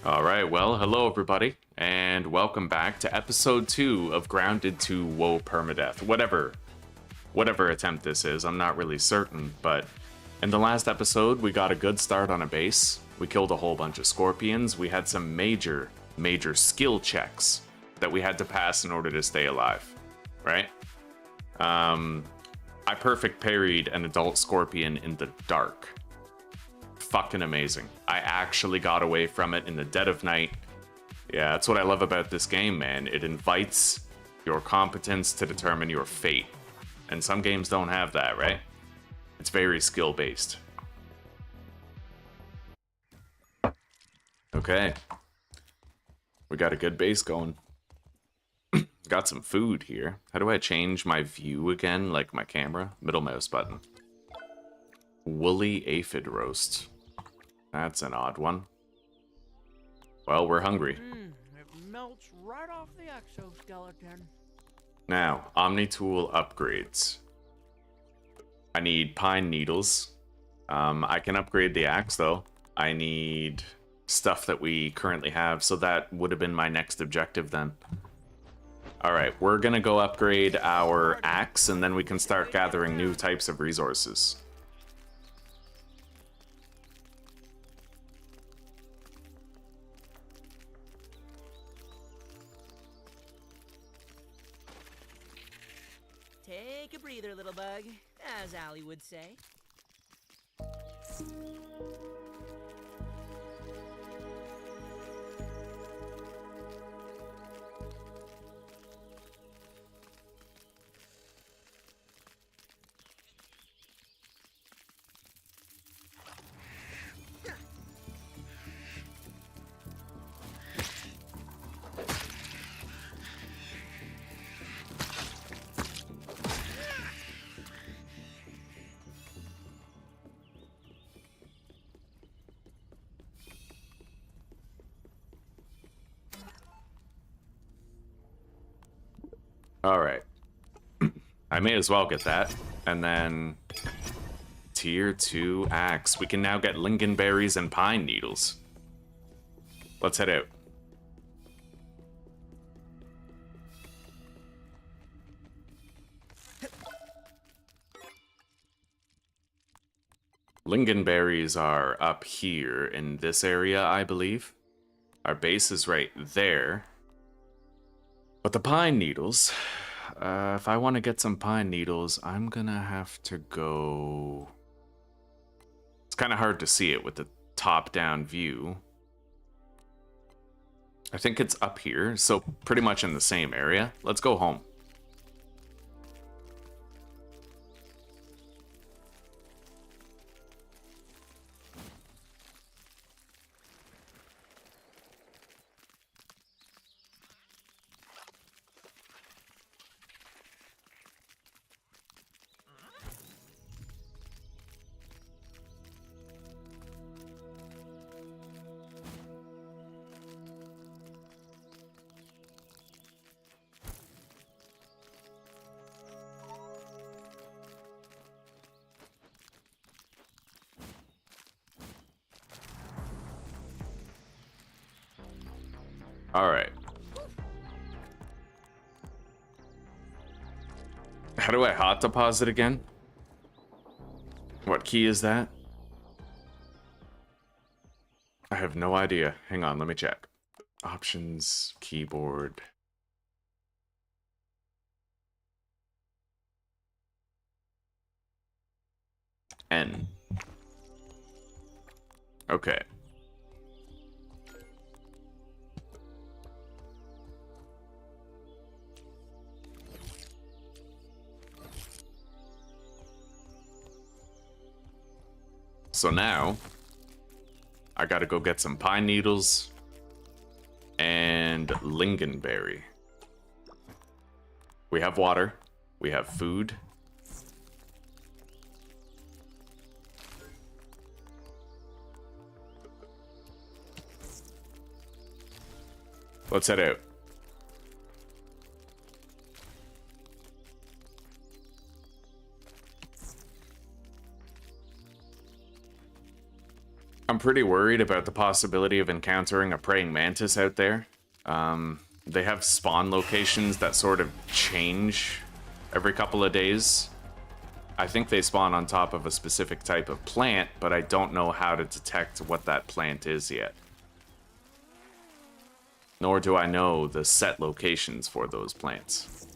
All right, well, hello everybody, and welcome back to episode 2 of Grounded to Whoa Permadeath. Whatever attempt this is, I'm not really certain, but in the last episode, we got a good start on a base. We killed a whole bunch of scorpions. We had some major skill checks that we had to pass in order to stay alive, right? I perfect parried an adult scorpion in the dark. Fucking amazing. I actually got away from it in the dead of night. Yeah, that's what I love about this game, man. It invites your competence to determine your fate. And some games don't have that, right? It's very skill-based. Okay. We got a good base going. Got some food here. How do I change my view again, like my camera? Middle mouse button. Woolly aphid roast. That's an odd one. Well, we're hungry. It melts right off the exoskeleton. Now, Omni-tool upgrades. I need pine needles. I can upgrade the axe, though. I need stuff that we currently have, so that would have been my next objective then. Alright, we're gonna go upgrade our axe, and then we can start gathering new types of resources. Take a breather, little bug, as Allie would say. Alright. I may as well get that. And then... Tier 2 axe. We can now get lingonberries and pine needles. Let's head out. Lingonberries are up here in this area, I believe. Our base is right there. But the pine needles, if I want to get some pine needles, I'm gonna have to go... It's kind of hard to see it with the top-down view. I think it's up here, so pretty much in the same area. Let's go home. Alright. How do I hot deposit again? What key is that? I have no idea. Hang on, let me check. Options, keyboard. N. Okay. So now, I gotta go get some pine needles and lingonberry. We have water. We have food. Let's head out. I'm pretty worried about the possibility of encountering a praying mantis out there. They have spawn locations that sort of change every couple of days. I think they spawn on top of a specific type of plant, but I don't know how to detect what that plant is yet. Nor do I know the set locations for those plants.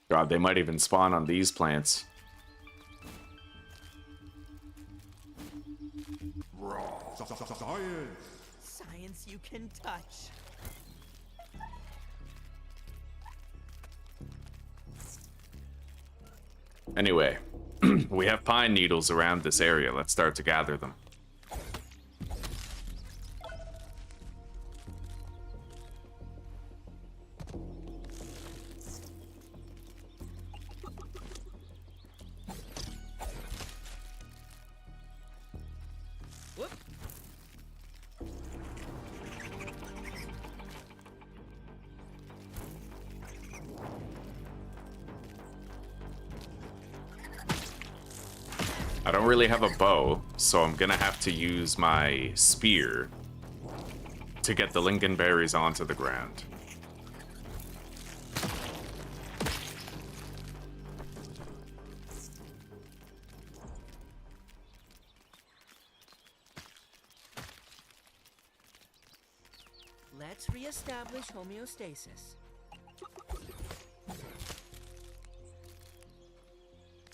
God, they might even spawn on these plants. Science you can touch. Anyway, we have pine needles around this area. Let's start to gather them. I don't really have a bow, so I'm gonna have to use my spear to get the lingonberries onto the ground. Let's reestablish homeostasis.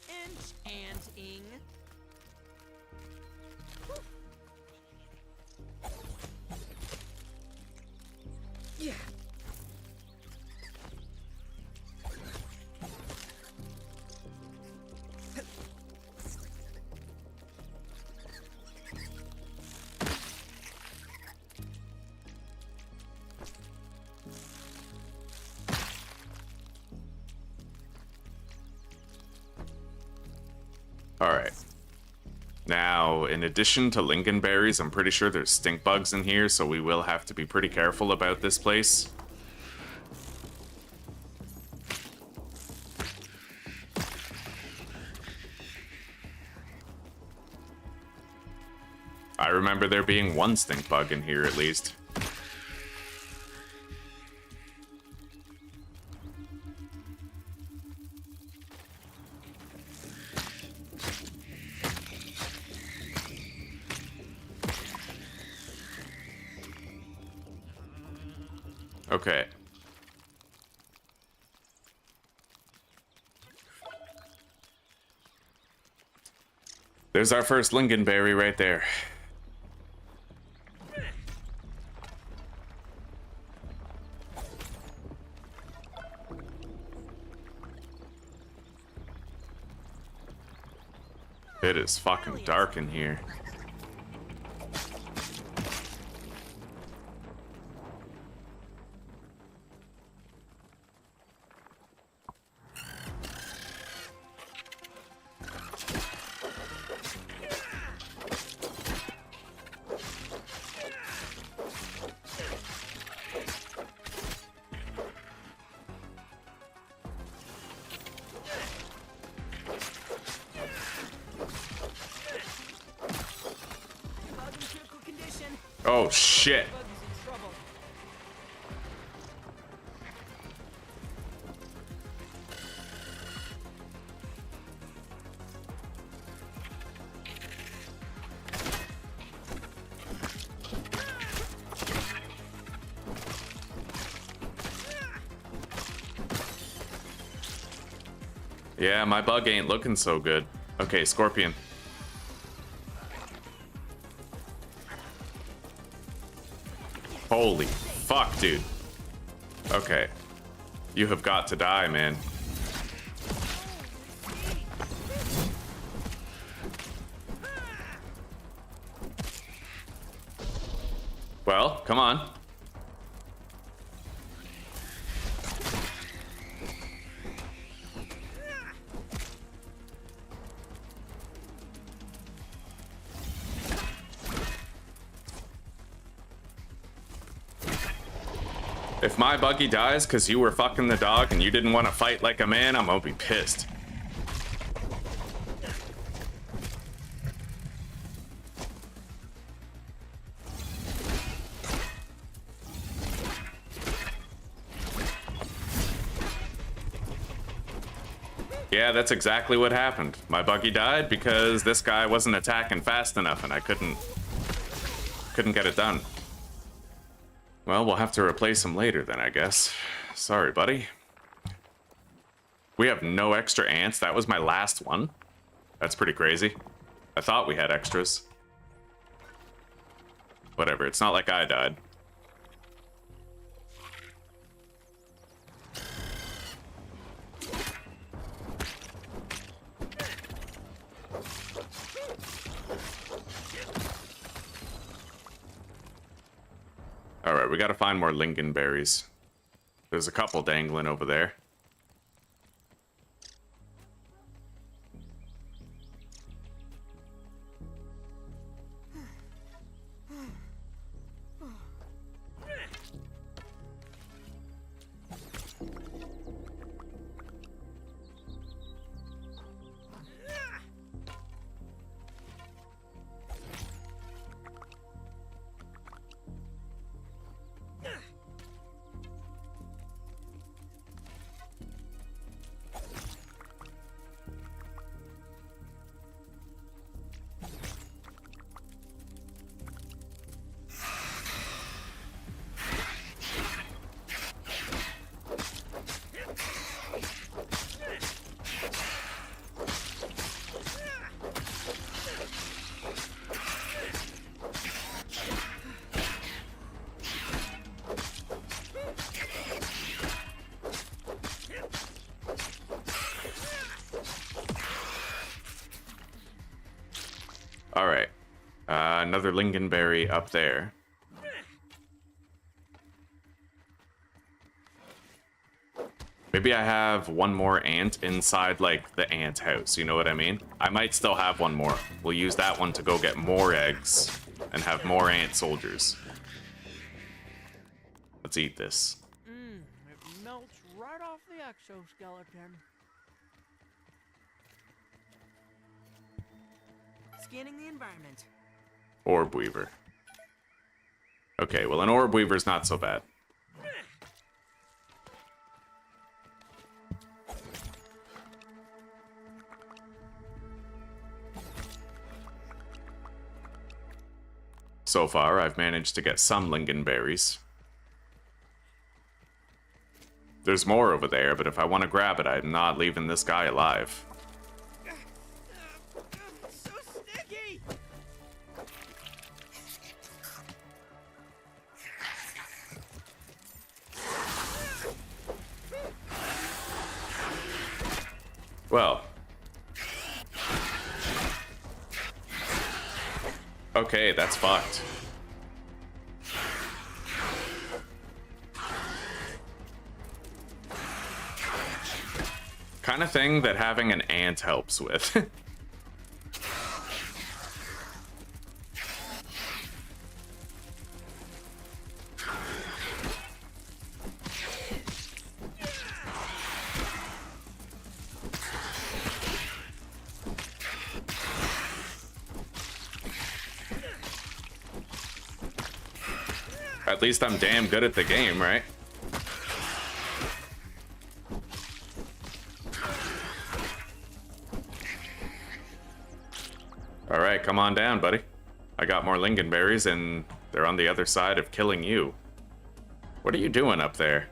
Enchanting. Yeah. Alright. Now, in addition to lingonberries, I'm pretty sure there's stink bugs in here, so we will have to be pretty careful about this place. I remember there being one stink bug in here at least. Okay. There's our first lingonberry right there. It is fucking dark in here. Oh shit. Yeah, my bug ain't looking so good. Okay, scorpion. Holy fuck, dude. Okay. You have got to die, man. Well, come on. If my buggy dies because you were fucking the dog and you didn't want to fight like a man, I'm gonna be pissed. Yeah, that's exactly what happened. My buggy died because this guy wasn't attacking fast enough and I couldn't get it done. Well, we'll have to replace him later then, I guess. Sorry, buddy. We have no extra ants. That was my last one. That's pretty crazy. I thought we had extras. Whatever, it's not like I died. Alright, we gotta find more lingonberries. There's a couple dangling over there. Alright. Another lingonberry up there. Maybe I have one more ant inside, like, the ant house, you know what I mean? I might still have one more. We'll use that one to go get more eggs and have more ant soldiers. Let's eat this. It melts right off the exoskeleton. Scanning the environment. Orb weaver. Okay, well, an orb weaver's not so bad. So far, I've managed to get some lingonberries. There's more over there, but if I want to grab it, I'm not leaving this guy alive. So sticky. Well. Okay, that's fucked. Kind of thing that having an ant helps with. At least I'm damn good at the game, right? Alright, come on down, buddy. I got more lingonberries, and they're on the other side of killing you. What are you doing up there?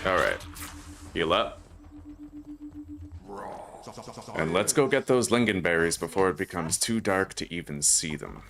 Alright. Heal up. And let's go get those lingonberries before it becomes too dark to even see them.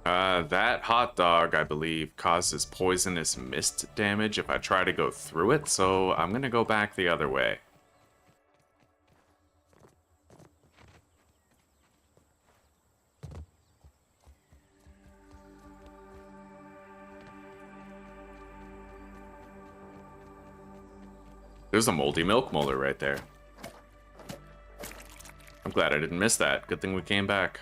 That hot dog, I believe, causes poisonous mist damage if I try to go through it, so I'm gonna go back the other way. There's a moldy milk molar right there. I'm glad I didn't miss that. Good thing we came back.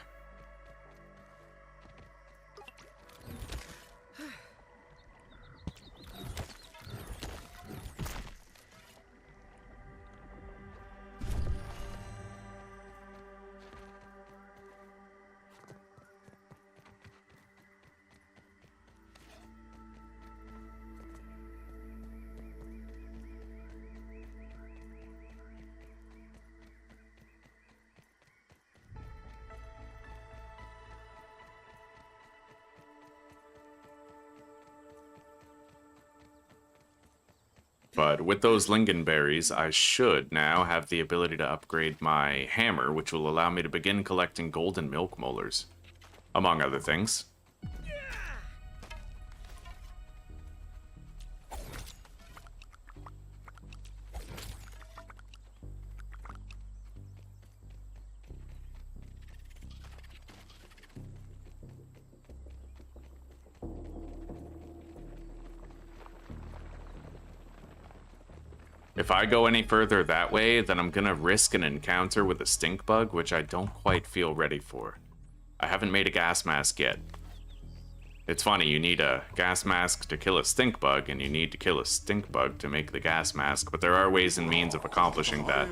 But with those lingonberries, I should now have the ability to upgrade my hammer, which will allow me to begin collecting golden milk molars, among other things. If I go any further that way, then I'm gonna risk an encounter with a stink bug, which I don't quite feel ready for. I haven't made a gas mask yet. It's funny, you need a gas mask to kill a stink bug, and you need to kill a stink bug to make the gas mask, but there are ways and means of accomplishing that.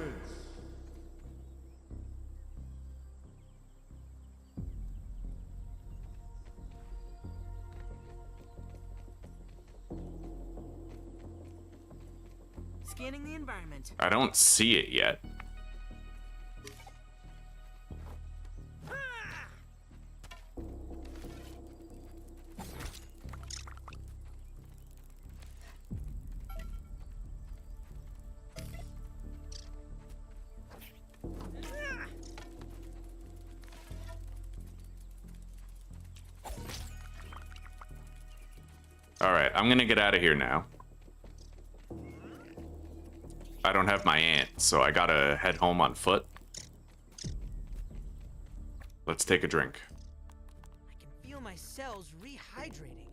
Scanning the environment. I don't see it yet. Alright, I'm gonna get out of here now. I don't have my aunt, so I gotta head home on foot. Let's take a drink. I can feel my cells rehydrating.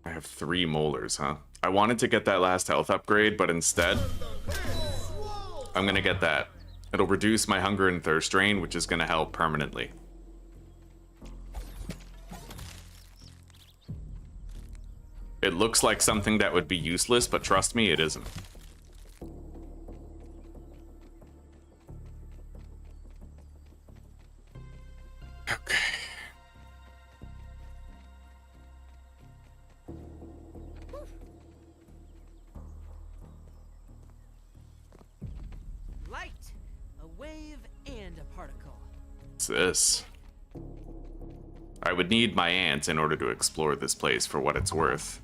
I have 3 molars, huh? I wanted to get that last health upgrade, but instead, I'm gonna get that. It'll reduce my hunger and thirst drain, which is gonna help permanently. It looks like something that would be useless, but trust me, it isn't. Okay. Light, a wave, and a particle. What's this? I would need my aunt in order to explore this place for what it's worth.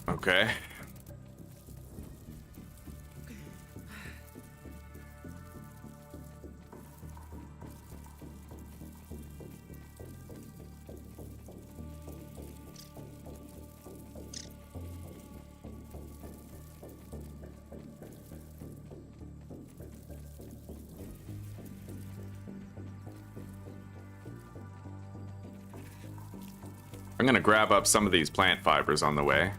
Okay. I'm gonna grab up some of these plant fibers on the way.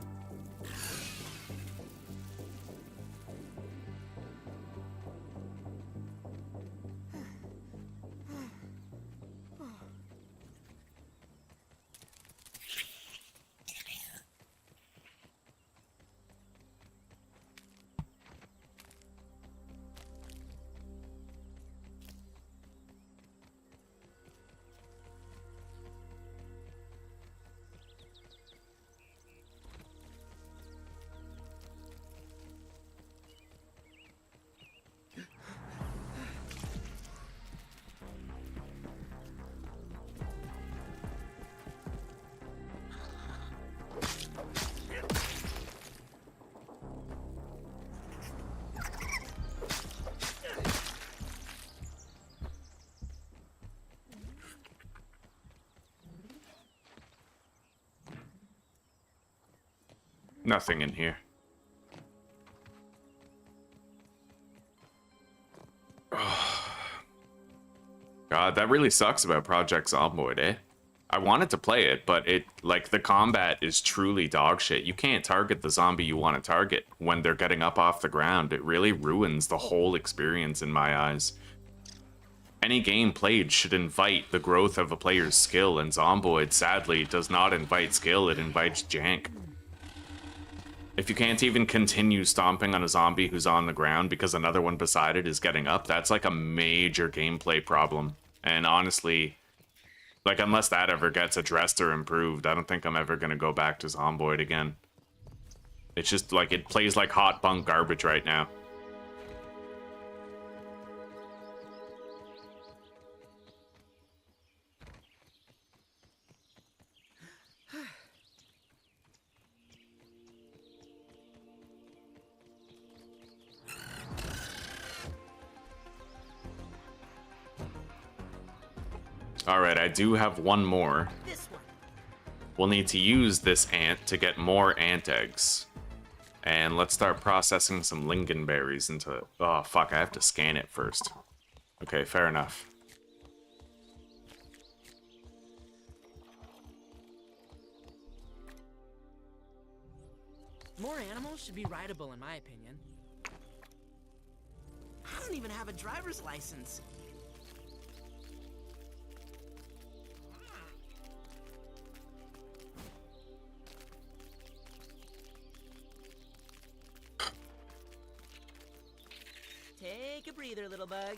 Nothing in here. God, that really sucks about Project Zomboid, eh? I wanted to play it, but like, the combat is truly dog shit. You can't target the zombie you want to target when they're getting up off the ground. It really ruins the whole experience in my eyes. Any game played should invite the growth of a player's skill, and Zomboid, sadly, does not invite skill, it invites jank. If you can't even continue stomping on a zombie who's on the ground because another one beside it is getting up, that's like a major gameplay problem. And honestly, like, unless that ever gets addressed or improved, I don't think I'm ever gonna go back to Zomboid again. It's just, like, it plays like hot bunk garbage right now. Alright, I do have one more. This one. We'll need to use this ant to get more ant eggs. And let's start processing some lingonberries into... Oh, fuck, I have to scan it first. Okay, fair enough. More animals should be rideable, in my opinion. I don't even have a driver's license. Take a breather, little bug,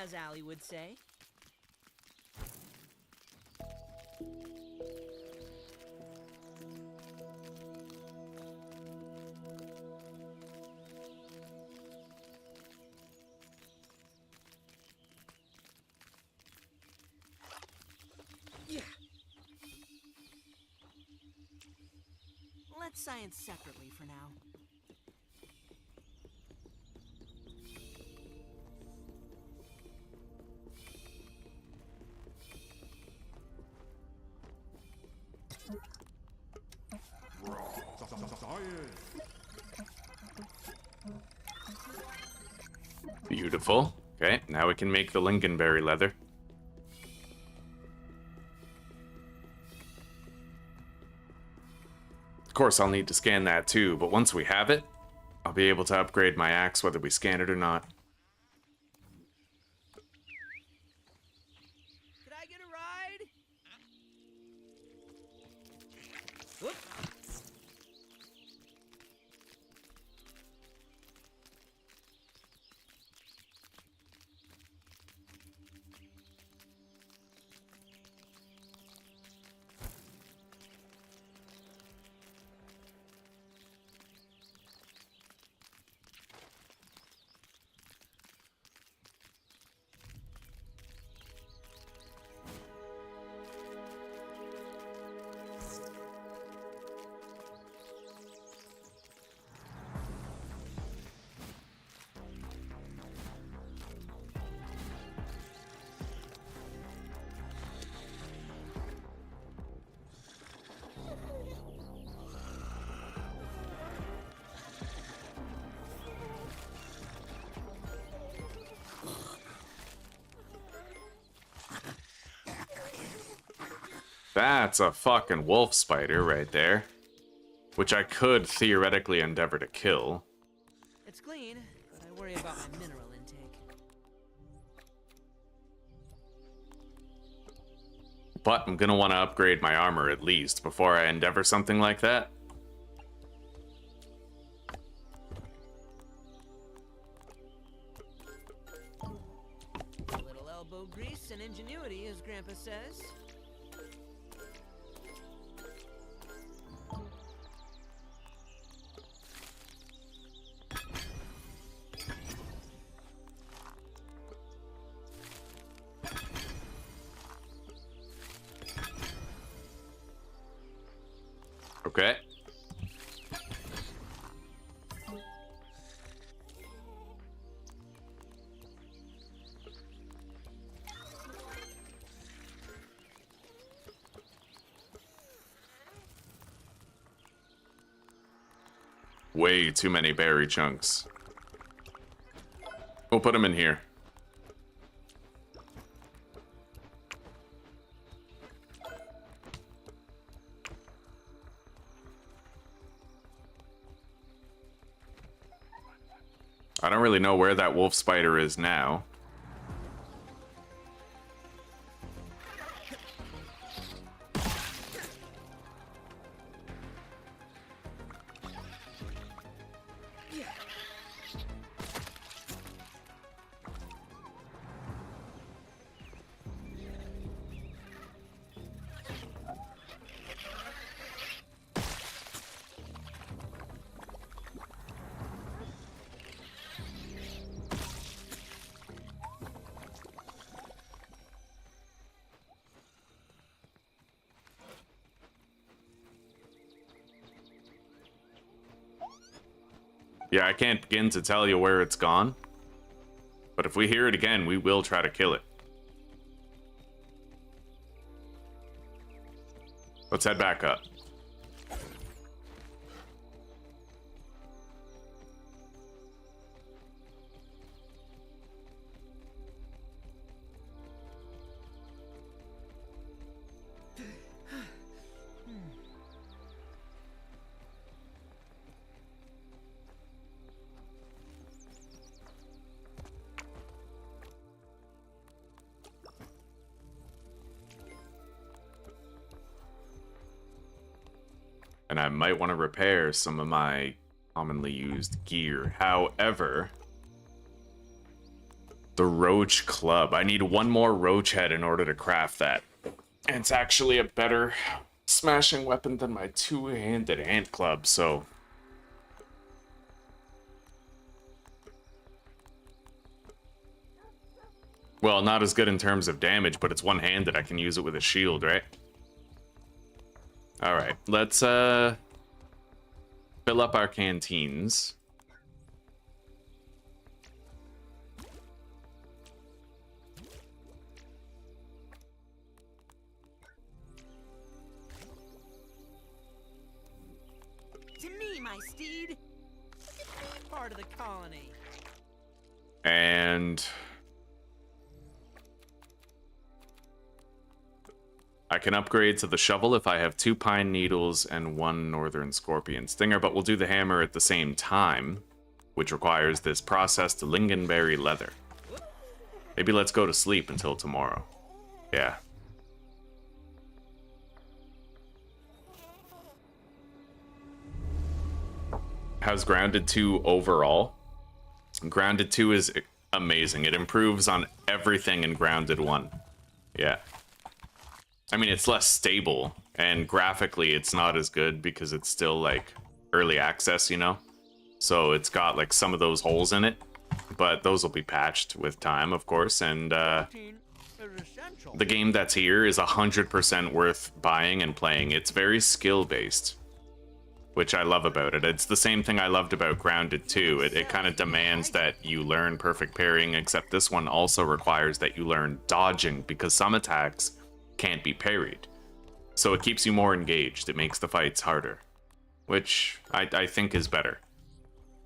as Allie would say. Yeah. Let's science separately for now. Beautiful. Okay, now we can make the lingonberry leather. Of course, I'll need to scan that too, but once we have it, I'll be able to upgrade my axe whether we scan it or not. Could I get a ride? Whoop. That's a fucking wolf spider right there, which I could theoretically endeavor to kill. It's clean, but I worry about my mineral intake. But I'm gonna want to upgrade my armor at least before I endeavor something like that. A little elbow grease and ingenuity, as Grandpa says. Okay. way too many berry chunks. We'll put them in here. I don't really know where that wolf spider is now. Yeah, I can't begin to tell you where it's gone. But if we hear it again, we will try to kill it. Let's head back up. And I might want to repair some of my commonly used gear. However, the roach club. I need one more roach head in order to craft that. And it's actually a better smashing weapon than my two-handed ant club, so... Well, not as good in terms of damage, but it's one-handed. I can use it with a shield, right? Alright, let's fill up our canteens. To me, my steed. Part of the colony. And I can upgrade to the shovel if I have 2 pine needles and 1 northern scorpion stinger, but we'll do the hammer at the same time, which requires this processed lingonberry leather. Maybe let's go to sleep until tomorrow. Yeah. How's Grounded 2 overall? Grounded 2 is amazing. It improves on everything in Grounded 1. Yeah. I mean, it's less stable, and graphically it's not as good because it's still, like, early access, you know? So it's got, like, some of those holes in it, but those will be patched with time, of course, and, the game that's here is 100% worth buying and playing. It's very skill-based, which I love about it. It's the same thing I loved about Grounded 2. It kind of demands that you learn perfect parrying, except this one also requires that you learn dodging, because some attacks can't be parried. So it keeps you more engaged. It makes the fights harder, which I think is better.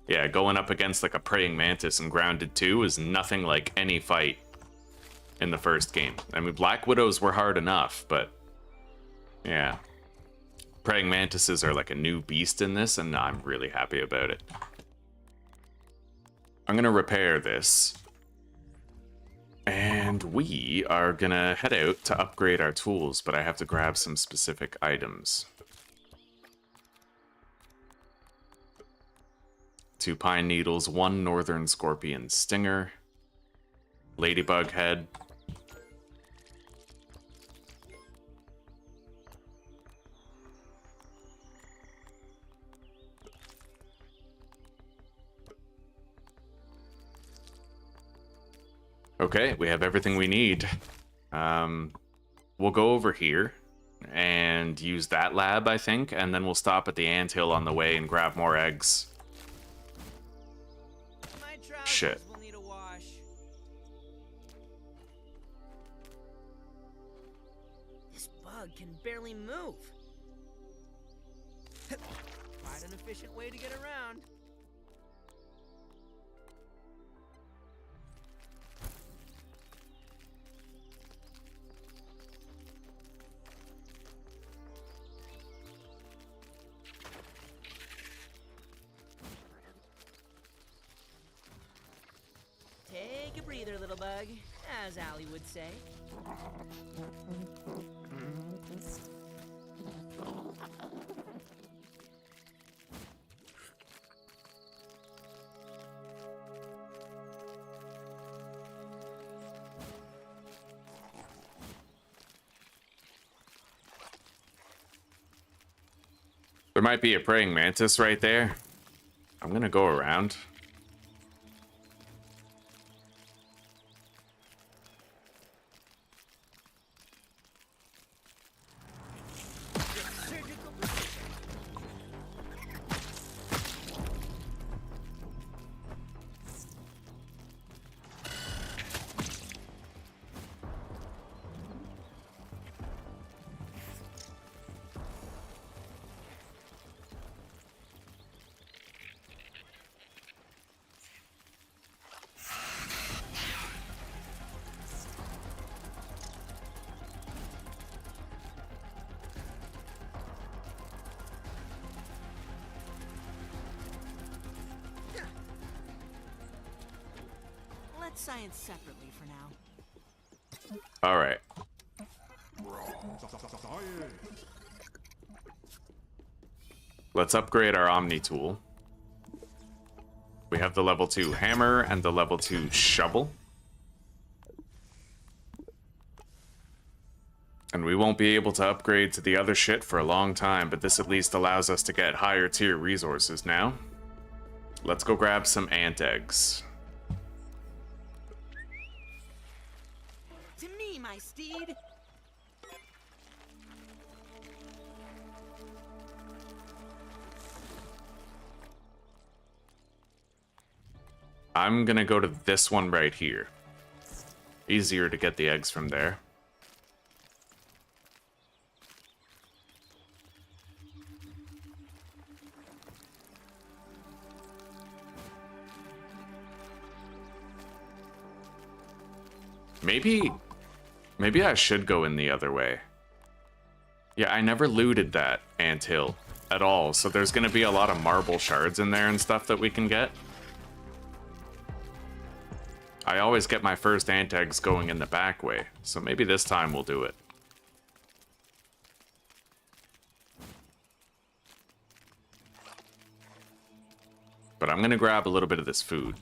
Yeah, going up against like a praying mantis in Grounded 2 is nothing like any fight in the first game. I mean, Black Widows were hard enough, but yeah. Praying mantises are like a new beast in this, and I'm really happy about it. I'm gonna repair this. And we are gonna head out to upgrade our tools, but I have to grab some specific items. 2 pine needles, 1 northern scorpion stinger, ladybug head. Okay, we have everything we need. We'll go over here and use that lab, I think, and then we'll stop at the anthill on the way and grab more eggs. Shit. Will need a wash. This bug can barely move. Try an efficient way to get around. Take a breather, little bug, as Allie would say. There might be a praying mantis right there. I'm gonna go around. Surgical precision. Let's science separately for now. All right. Let's upgrade our Omni tool. We have the level 2 hammer and the level 2 shovel. And we won't be able to upgrade to the other shit for a long time, but this at least allows us to get higher tier resources now. Let's go grab some ant eggs. To me, my steed. I'm gonna go to this one right here. Easier to get the eggs from there. Maybe I should go in the other way. Yeah, I never looted that anthill at all, so there's gonna be a lot of marble shards in there and stuff that we can get. I always get my first ant eggs going in the back way, so maybe this time we'll do it. But I'm gonna grab a little bit of this food.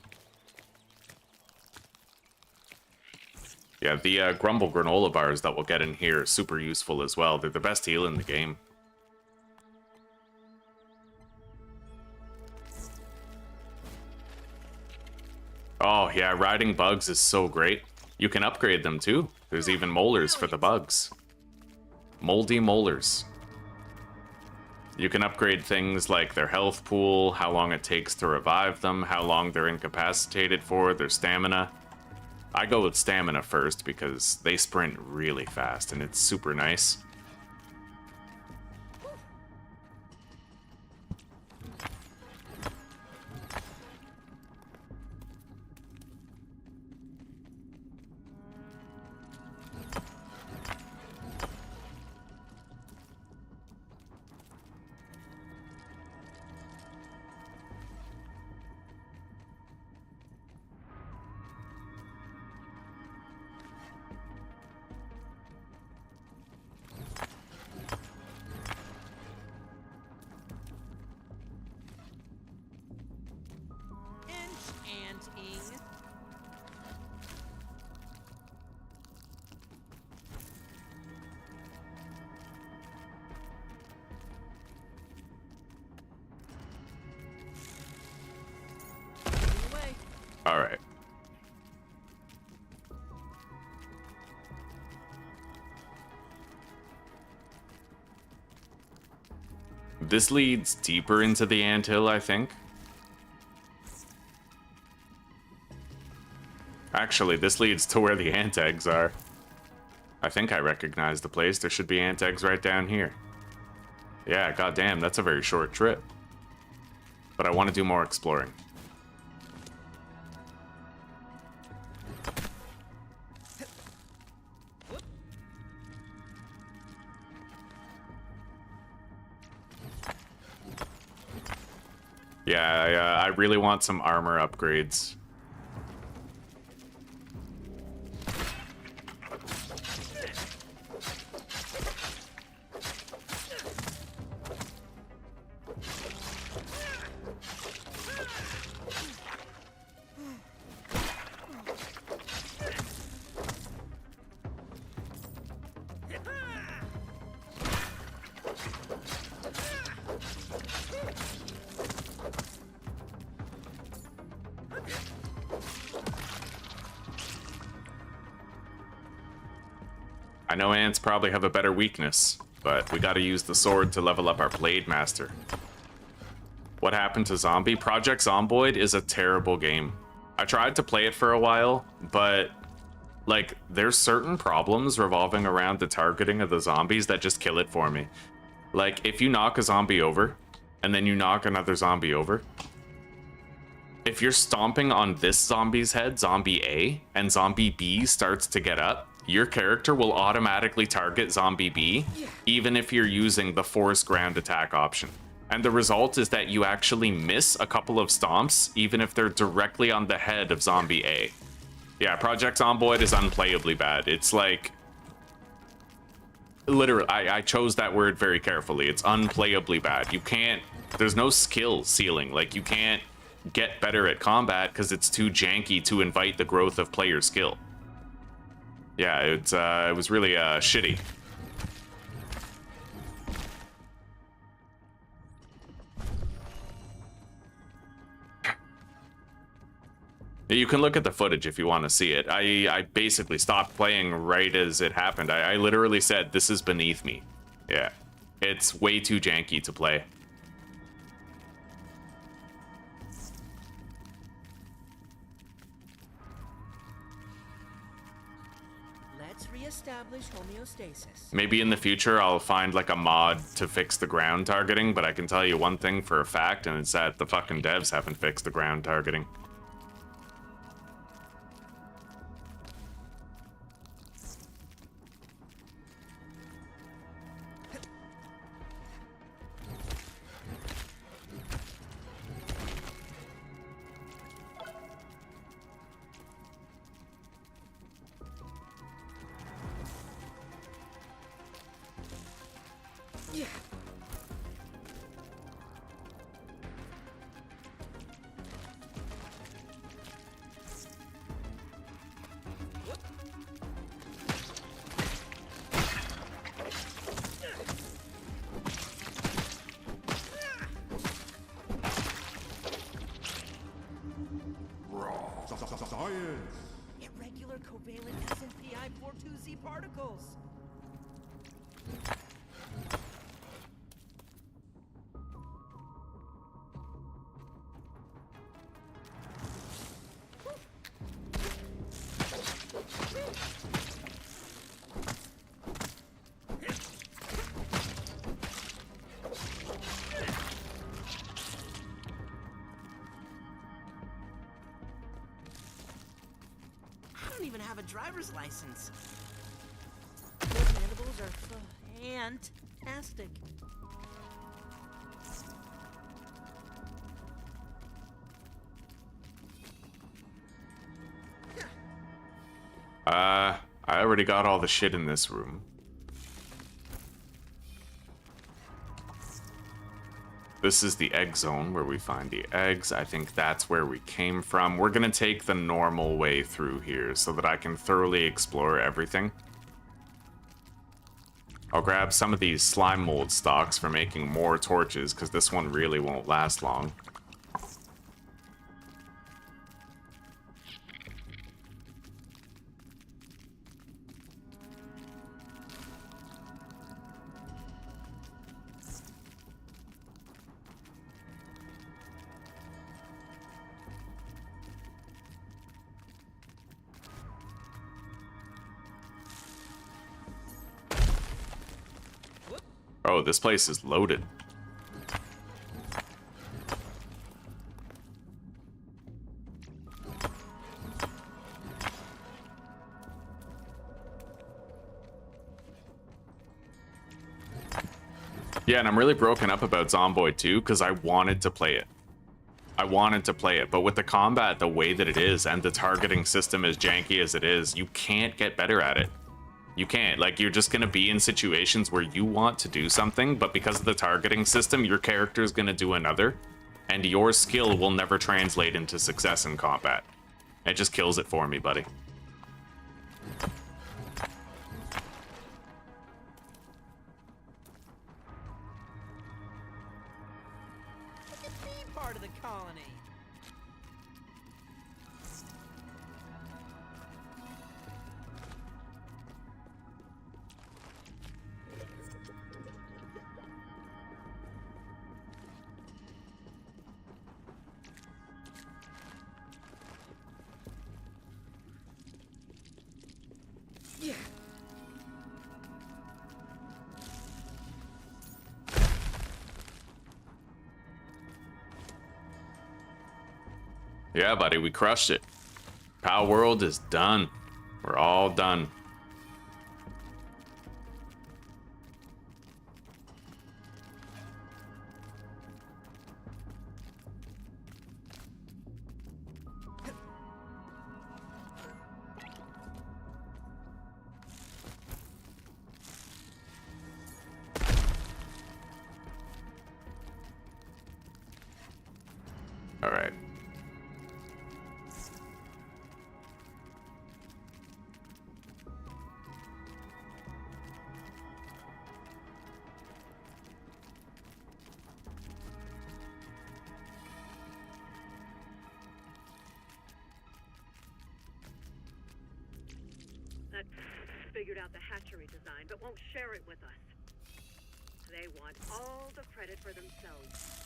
Yeah, the Grumble granola bars that we'll get in here are super useful as well. They're the best heal in the game. Oh yeah, riding bugs is so great. You can upgrade them too. There's even molars for the bugs. Moldy molars. You can upgrade things like their health pool, how long it takes to revive them, how long they're incapacitated for, their stamina. I go with stamina first because they sprint really fast and it's super nice. Enchanting. Away. All right. This leads deeper into the anthill, I think. Actually, this leads to where the ant eggs are. I think I recognize the place. There should be ant eggs right down here. Yeah, goddamn, that's a very short trip. but I want to do more exploring. Yeah, I really want some armor upgrades. I know ants probably have a better weakness, but we gotta use the sword to level up our Blade Master. What happened to Zombie? Project Zomboid is a terrible game. I tried to play it for a while, but like there's certain problems revolving around the targeting of the zombies that just kill it for me. Like if you knock a zombie over and then you knock another zombie over, if you're stomping on this zombie's head, zombie A, and zombie B starts to get up, your character will automatically target zombie B, even if you're using the force ground attack option. And the result is that you actually miss a couple of stomps, even if they're directly on the head of zombie A. Yeah, Project Zomboid is unplayably bad. It's like... Literally, I chose that word very carefully. It's unplayably bad. You can't... There's no skill ceiling. Like, you can't get better at combat because it's too janky to invite the growth of player skill. Yeah, it was really shitty. You can look at the footage if you want to see it. I basically stopped playing right as it happened. I literally said, this is beneath me. Yeah, it's way too janky to play. Establish homeostasis. Maybe in the future I'll find like a mod to fix the ground targeting, but I can tell you one thing for a fact, and it's that the fucking devs haven't fixed the ground targeting. Irregular covalent SNPI 42Z particles. Have a driver's license. Those mandibles are fantastic. I already got all the shit in this room. This is the egg zone where we find the eggs. I think that's where we came from. We're gonna take the normal way through here so that I can thoroughly explore everything. I'll grab some of these slime mold stalks for making more torches, because this one really won't last long. Oh, this place is loaded. Yeah, and I'm really broken up about Zomboid too, because I wanted to play it. I wanted to play it, but with the combat the way that it is, and the targeting system as janky as it is, you can't get better at it. You can't. Like, you're just gonna be in situations where you want to do something, but because of the targeting system, your character is gonna do another, and your skill will never translate into success in combat. It just kills it for me, buddy. Be part of the colony. Yeah, buddy, we crushed it. Pow World is done. We're all done. All right. That figured out the hatchery design, but won't share it with us. They want all the credit for themselves.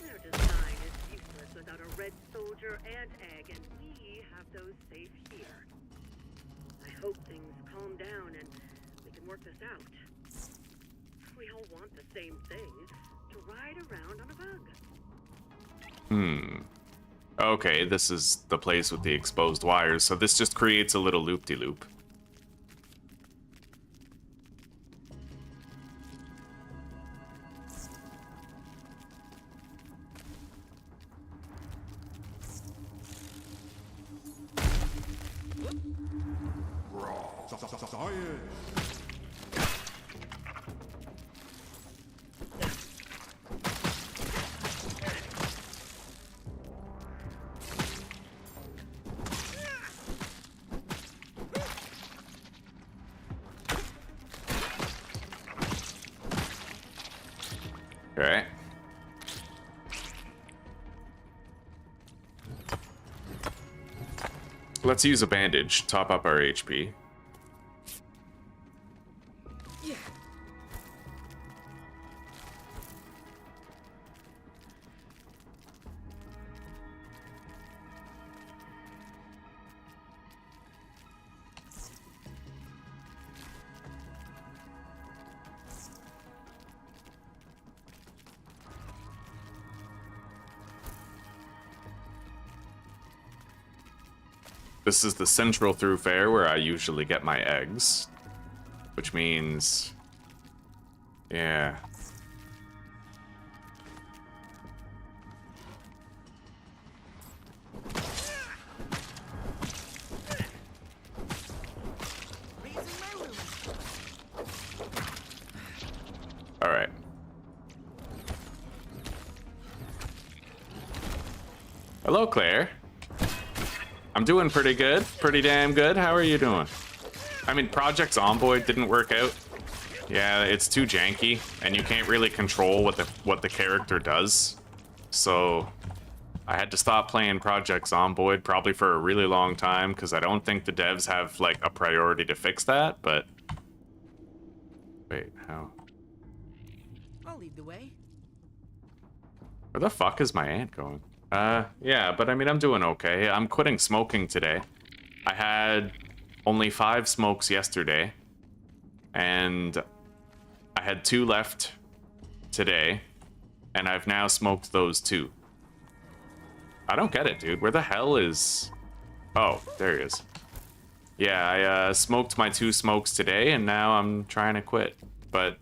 Their design is useless without a red soldier and egg, and we have those safe here. I hope things calm down and we can work this out. We all want the same thing, to ride around on a bug. Okay, this is the place with the exposed wires, so this just creates a little loop-de-loop. Okay. Let's use a bandage, top up our HP. This is the central thoroughfare where I usually get my eggs. Which means... yeah. Alright. Hello, Claire. I'm doing pretty good. Pretty damn good. How are you doing? I mean, Project Zomboid didn't work out. Yeah, it's too janky, and you can't really control what the character does. So I had to stop playing Project Zomboid probably for a really long time, because I don't think the devs have, like, a priority to fix that, but... wait, how? I'll lead the way. Where the fuck is my aunt going? Yeah, but I mean, I'm doing okay. I'm quitting smoking today. I had only 5 smokes yesterday, and I had 2 left today, and I've now smoked those 2. I don't get it, dude. Where the hell is... oh, there he is. Yeah, I smoked my 2 smokes today, and now I'm trying to quit. But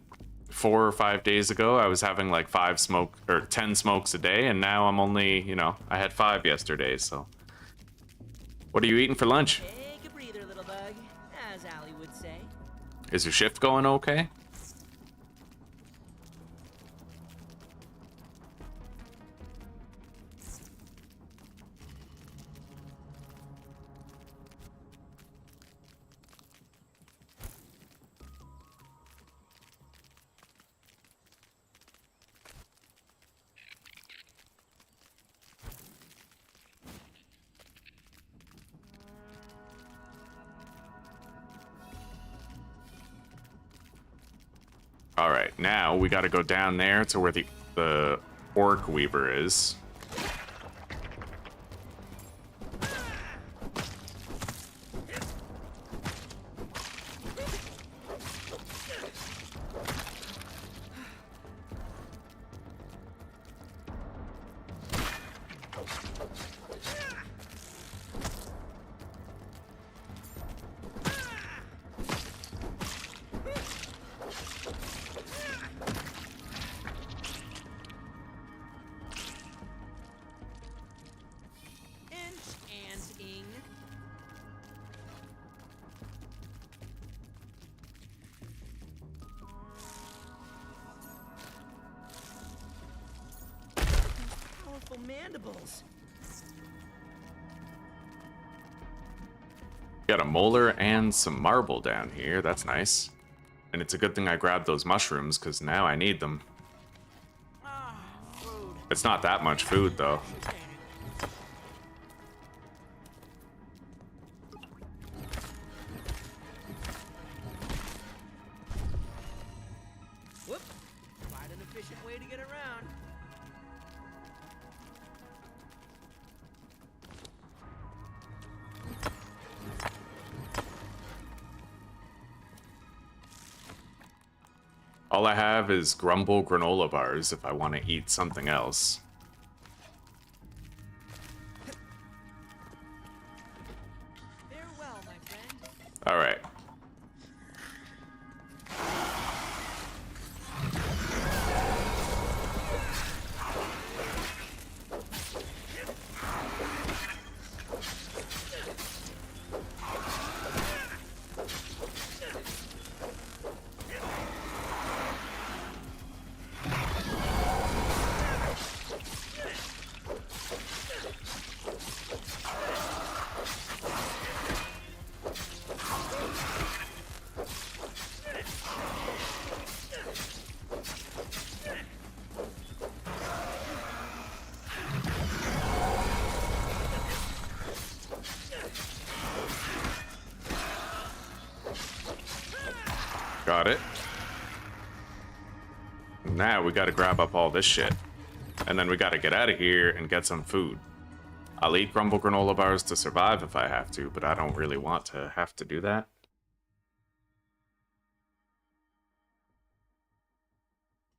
4 or 5 days ago, I was having like 10 smokes a day, and now I'm only, you know, I had 5 yesterday, so. What are you eating for lunch? Take a breather, little bug, as Allie would say. Is your shift going okay? Alright, now we gotta go down there to where the orc weaver is. Mandibles. Got a molar and some marble down here. That's nice. And it's a good thing I grabbed those mushrooms, because now I need them. It's not that much food, though. Whoop! Quite an efficient way to get around. All I have is Grumble granola bars if I want to eat something else. Farewell, my friend. All right. Got it. Now we gotta grab up all this shit. And then we gotta get out of here and get some food. I'll eat Grumble granola bars to survive if I have to, but I don't really want to have to do that.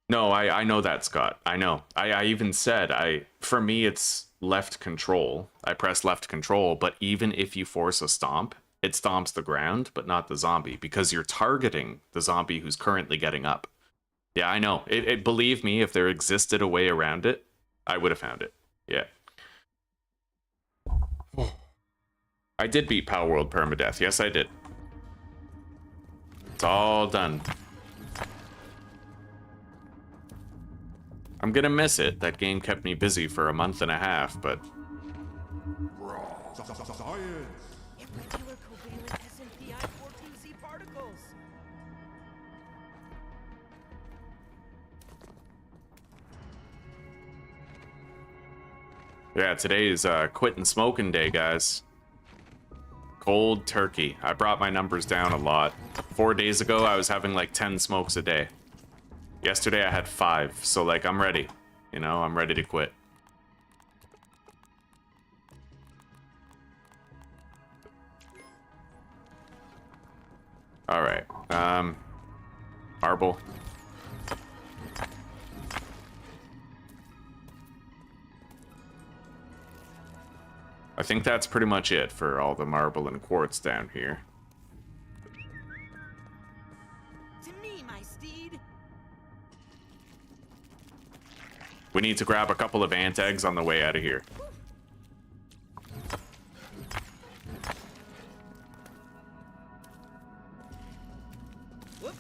No, I know that, Scott. I know. I even said, for me, it's left control. I press left control, but even if you force a stomp, it stomps the ground, but not the zombie, because you're targeting the zombie who's currently getting up. Yeah, I know. Believe me, if there existed a way around it, I would have found it. Yeah. I did beat Power World Permadeath. Yes, I did. It's all done. I'm gonna miss it. That game kept me busy for a month and a half, but... Irregular covalent SNPI 14C particles. Yeah, today is quitting smoking day, guys. Cold turkey. I brought my numbers down a lot. 4 days ago, I was having like 10 smokes a day. Yesterday, I had 5, so like, I'm ready. You know, I'm ready to quit. Alright, marble. I think that's pretty much it for all the marble and quartz down here. To me, my steed. We need to grab a couple of ant eggs on the way out of here. Whoop.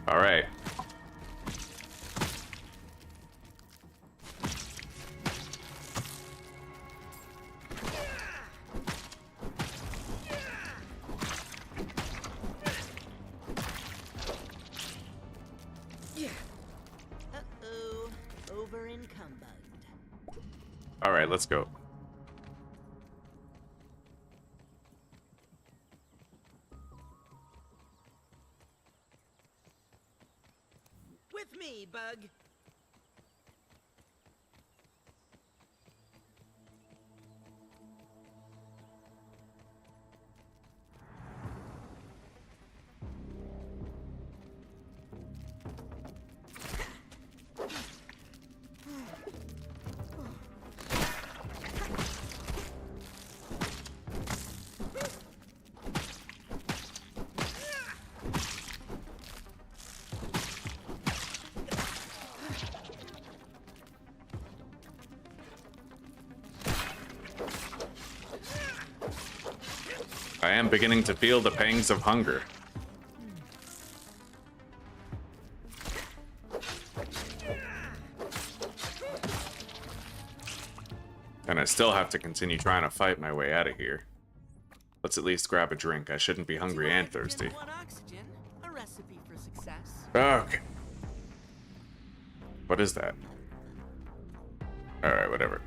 All right. Uh-oh. Over encumbered. All right, let's go. With me, Bug. I am beginning to feel the pangs of hunger. And I still have to continue trying to fight my way out of here. Let's at least grab a drink. I shouldn't be hungry and thirsty. One oxygen, a recipe for success. Okay. What is that? Alright, whatever.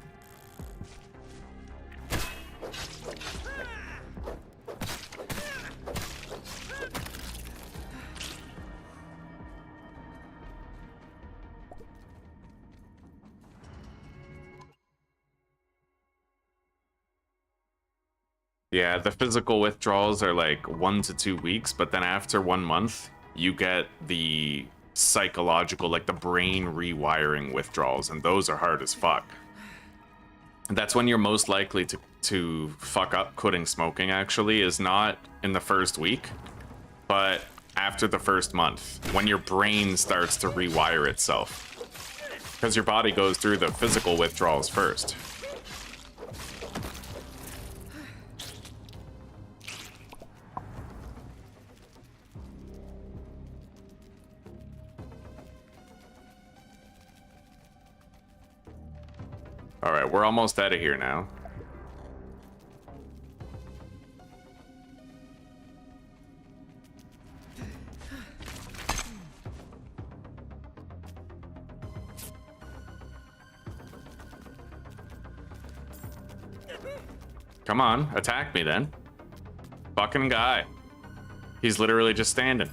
Yeah, the physical withdrawals are like 1 to 2 weeks, but then after 1 month, you get the psychological, like the brain rewiring withdrawals, and those are hard as fuck. And that's when you're most likely to fuck up quitting smoking, actually, is not in the first week, but after the first month, when your brain starts to rewire itself. Because your body goes through the physical withdrawals first. Alright, we're almost out of here now. Come on, attack me then. Fucking guy. He's literally just standing.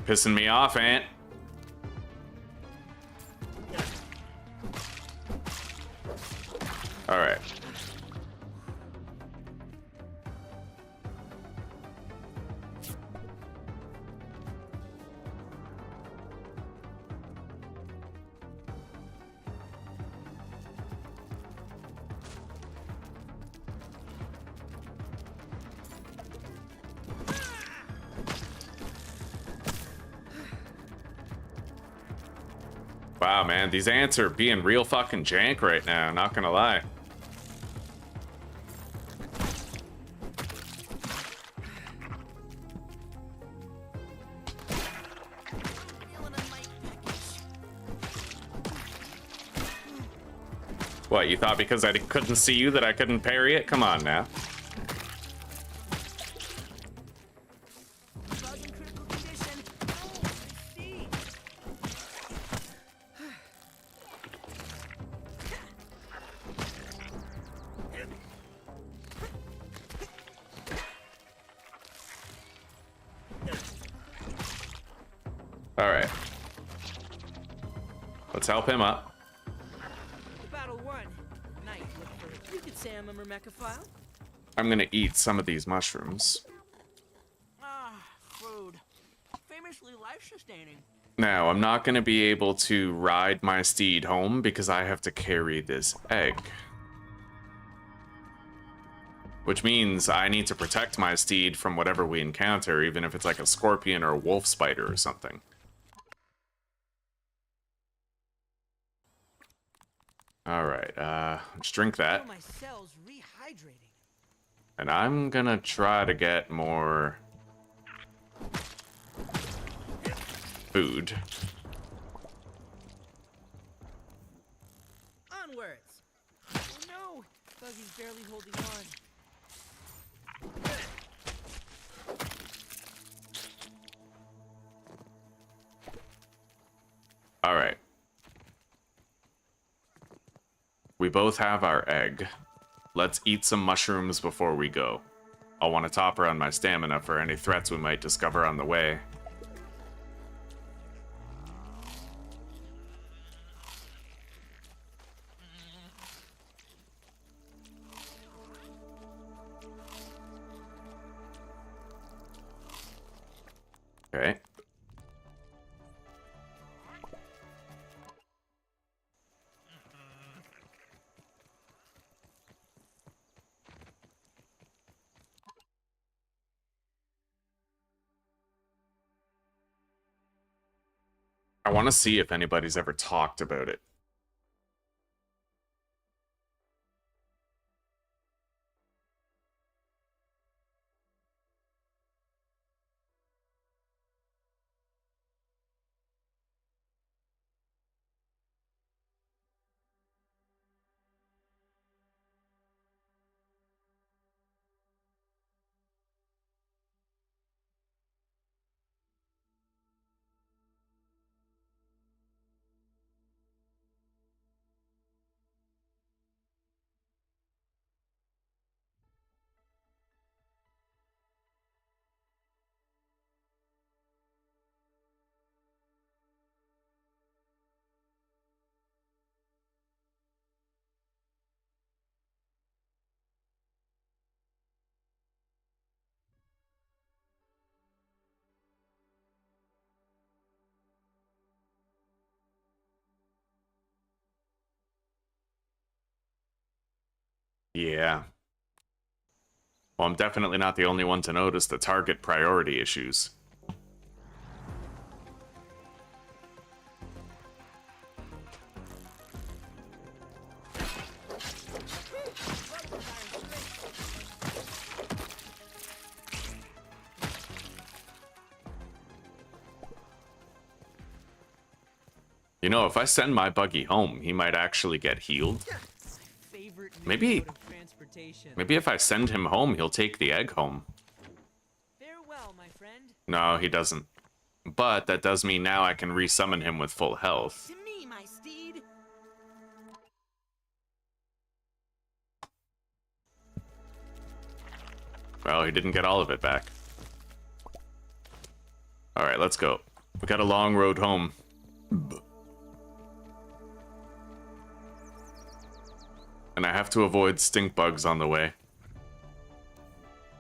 Pissing me off, Ant. All right. Wow, man, these ants are being real fucking jank right now, not gonna lie. What, you thought because I couldn't see you that I couldn't parry it? Come on now. Bug in critical condition. Oh, I see. All right. Let's help him up. Battle 1. Nice. Look for it. You could say I'm a Myrmecophile. I'm gonna eat some of these mushrooms. Ah, food. Famously life-sustaining. Now, I'm not gonna be able to ride my steed home because I have to carry this egg. Which means I need to protect my steed from whatever we encounter, even if it's like a scorpion or a wolf spider or something. Alright, let's drink that. Oh, my cells rehydrating. And I'm gonna try to get more food. Onwards. Oh no, Buggy's barely holding on. Alright. We both have our egg. Let's eat some mushrooms before we go. I'll want to top around my stamina for any threats we might discover on the way. Okay. I want to see if anybody's ever talked about it. Yeah. Well, I'm definitely not the only one to notice the target priority issues. You know, if I send my buggy home, he might actually get healed. Maybe if I send him home, he'll take the egg home. Farewell, my friend. No, he doesn't. But that does mean now I can resummon him with full health. To me, my steed. Well, he didn't get all of it back. Alright, let's go. We got a long road home. And I have to avoid stink bugs on the way.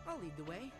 I'll lead the way.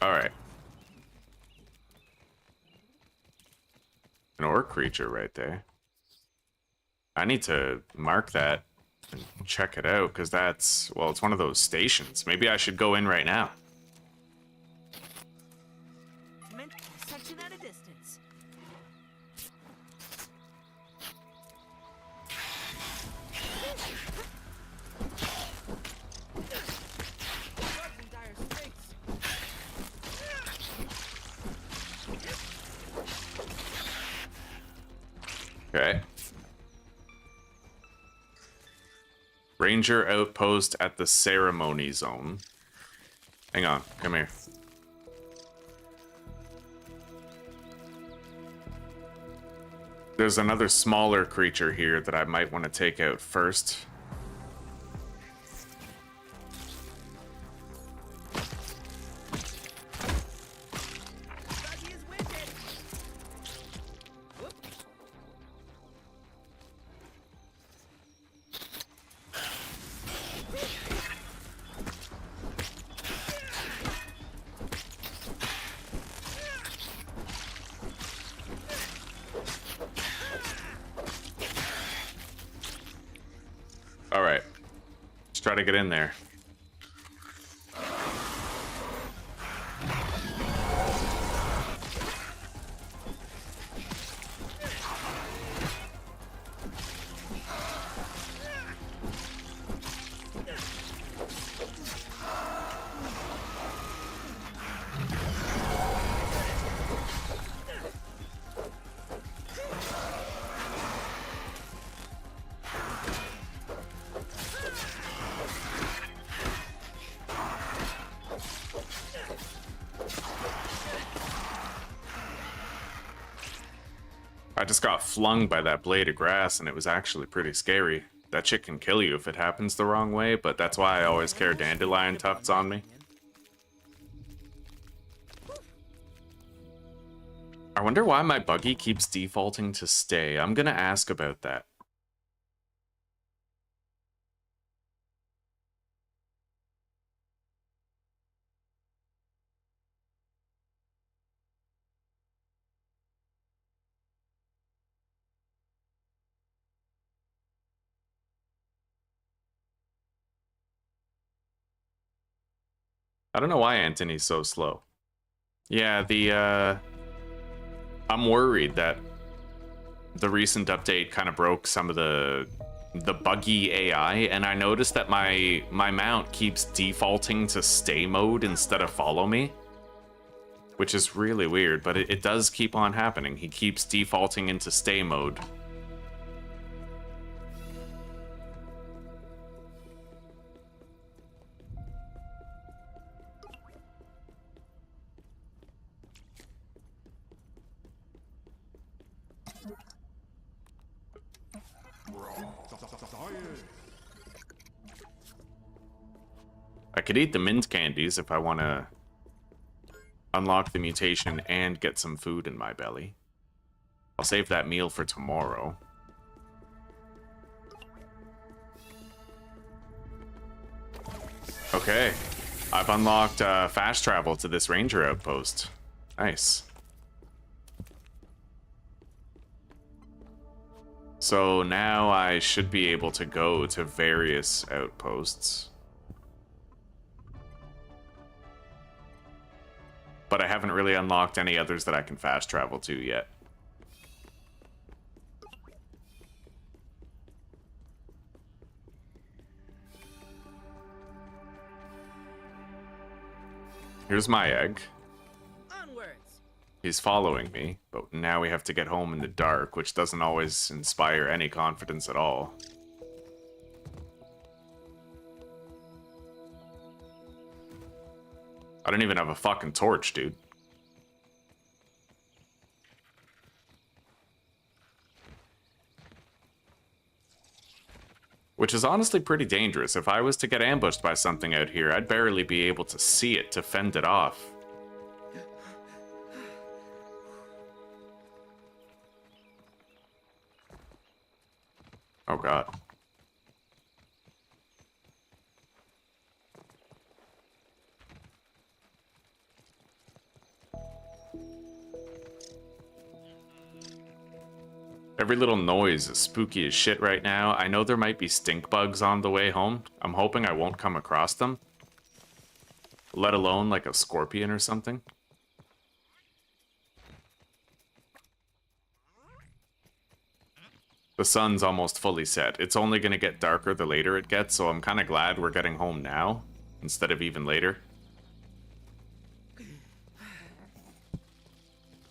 Alright. An orc creature right there. I need to mark that and check it out, because that's, well, it's one of those stations. Maybe I should go in right now. Meant section at a distance. Guards in dire straits. Okay. Ranger outpost at the ceremony zone. Hang on, come here. There's another smaller creature here that I might want to take out first. Buggy is winded. Whoop. All right, let's try to get in there. I just got flung by that blade of grass, and it was actually pretty scary. That shit can kill you if it happens the wrong way, but that's why I always carry dandelion tufts on me. I wonder why my buggy keeps defaulting to stay. I'm gonna ask about that. I don't know why Anthony's so slow. Yeah, I'm worried that the recent update kind of broke some of the buggy AI, and I noticed that my mount keeps defaulting to stay mode instead of follow me, which is really weird, but it does keep on happening. He keeps defaulting into stay mode. I could eat the mint candies if I want to unlock the mutation and get some food in my belly. I'll save that meal for tomorrow. Okay, I've unlocked fast travel to this ranger outpost. Nice. So now I should be able to go to various outposts. But I haven't really unlocked any others that I can fast travel to yet. Here's my egg. Onwards. He's following me, but now we have to get home in the dark, which doesn't always inspire any confidence at all. I don't even have a fucking torch, dude. Which is honestly pretty dangerous. If I was to get ambushed by something out here, I'd barely be able to see it to fend it off. Oh god. Every little noise is spooky as shit right now. I know there might be stink bugs on the way home. I'm hoping I won't come across them. Let alone like a scorpion or something. The sun's almost fully set. It's only going to get darker the later it gets, so I'm kind of glad we're getting home now instead of even later.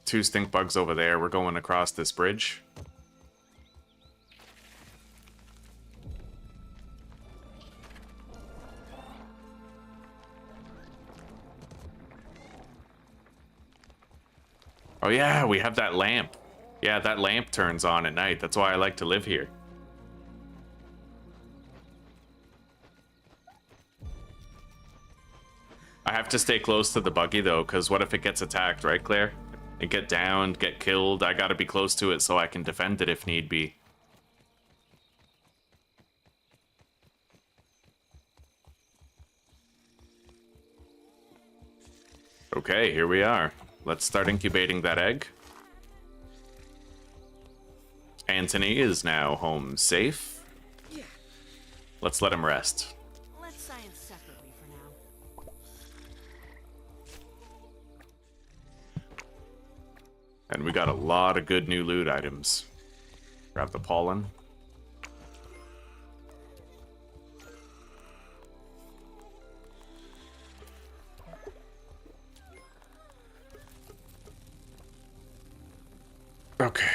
2 stink bugs over there. We're going across this bridge. Oh yeah, we have that lamp. Yeah, that lamp turns on at night. That's why I like to live here. I have to stay close to the buggy though, because what if it gets attacked, right, Claire? And get downed, get killed. I gotta be close to it so I can defend it if need be. Okay, here we are. Let's start incubating that egg. Anthony is now home safe. Let's let him rest. Let's science separately for now. And we got a lot of good new loot items. Grab the pollen. Okay.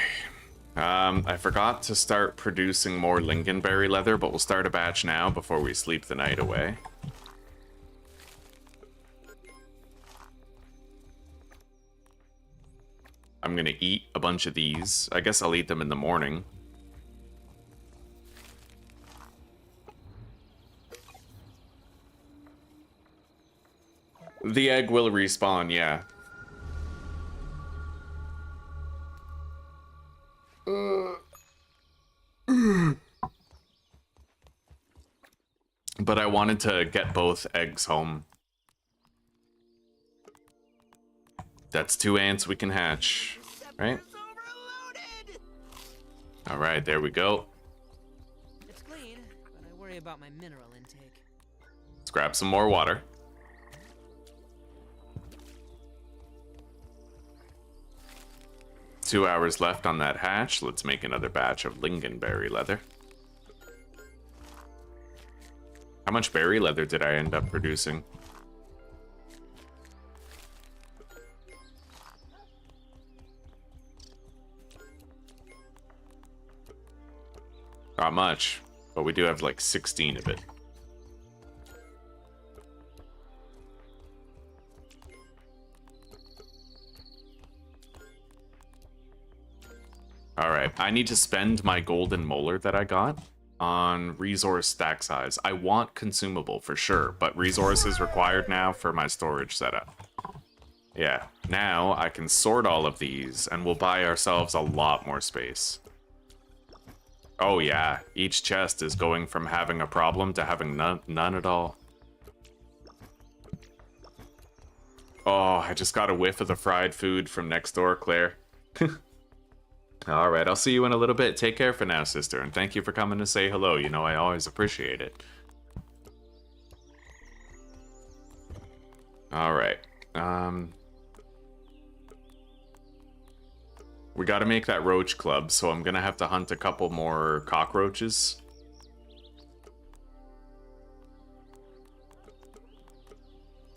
I forgot to start producing more lingonberry leather, but we'll start a batch now before we sleep the night away. I'm gonna eat a bunch of these. I guess I'll eat them in the morning. The egg will respawn, yeah. But I wanted to get both eggs home. That's 2 ants we can hatch, right? All right, there we go. It's clean, but I worry about my mineral intake. Let's grab some more water. Two hours left on that hatch. Let's make another batch of lingonberry leather. How much berry leather did I end up producing? Not much, but we do have like 16 of it. Alright, I need to spend my golden molar that I got on resource stack size. I want consumable for sure, but resource is required now for my storage setup. Yeah, now I can sort all of these and we'll buy ourselves a lot more space. Oh yeah, each chest is going from having a problem to having none at all. Oh, I just got a whiff of the fried food from next door, Claire. Alright, I'll see you in a little bit. Take care for now, sister, and thank you for coming to say hello. You know, I always appreciate it. Alright. We gotta make that roach club, so I'm gonna have to hunt a couple more cockroaches.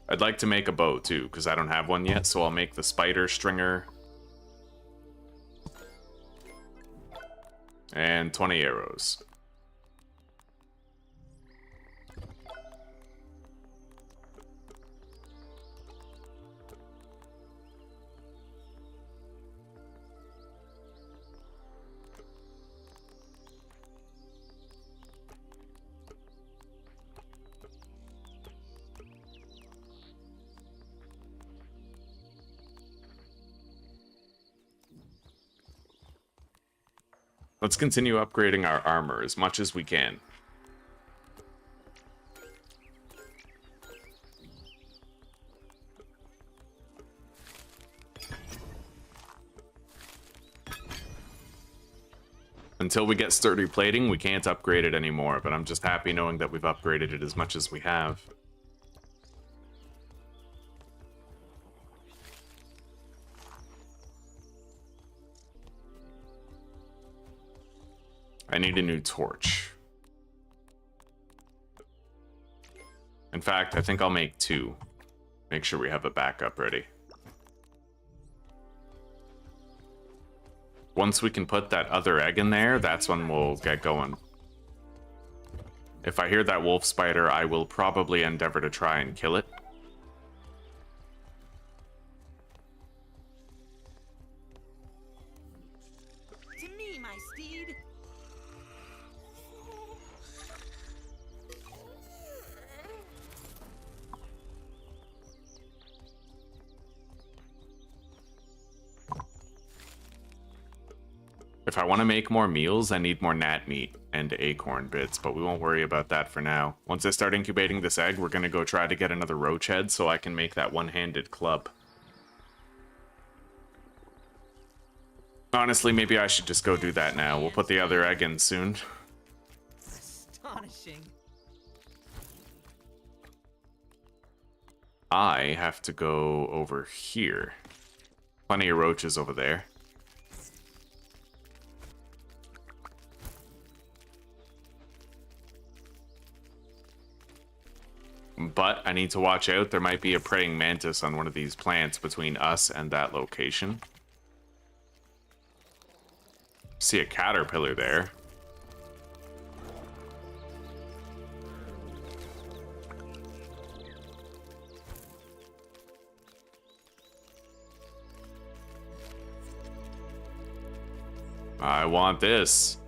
I'd like to make a bow, too, because I don't have one yet, so I'll make the spider stringer. And 20 arrows. Let's continue upgrading our armor as much as we can. Until we get sturdy plating, we can't upgrade it anymore, but I'm just happy knowing that we've upgraded it as much as we have. I need a new torch. In fact, I think I'll make 2. Make sure we have a backup ready. Once we can put that other egg in there, that's when we'll get going. If I hear that wolf spider, I will probably endeavor to try and kill it. To me, my steed. If I want to make more meals, I need more gnat meat and acorn bits, but we won't worry about that for now. Once I start incubating this egg, we're going to go try to get another roach head so I can make that one-handed club. Honestly, maybe I should just go do that now. We'll put the other egg in soon. Astonishing. I have to go over here. Plenty of roaches over there. But I need to watch out. There might be a praying mantis on one of these plants between us and that location. See a caterpillar there. I want this.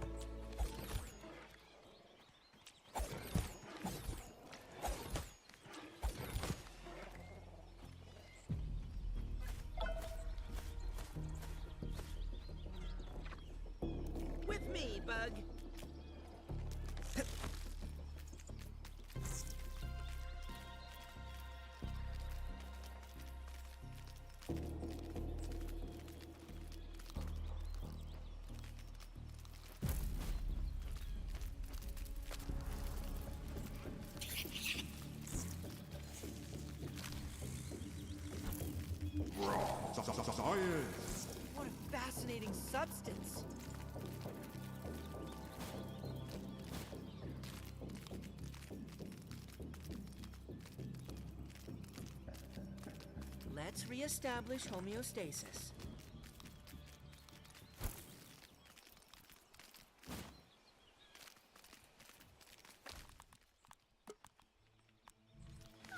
With me, bug. What a fascinating substance. Let's reestablish homeostasis.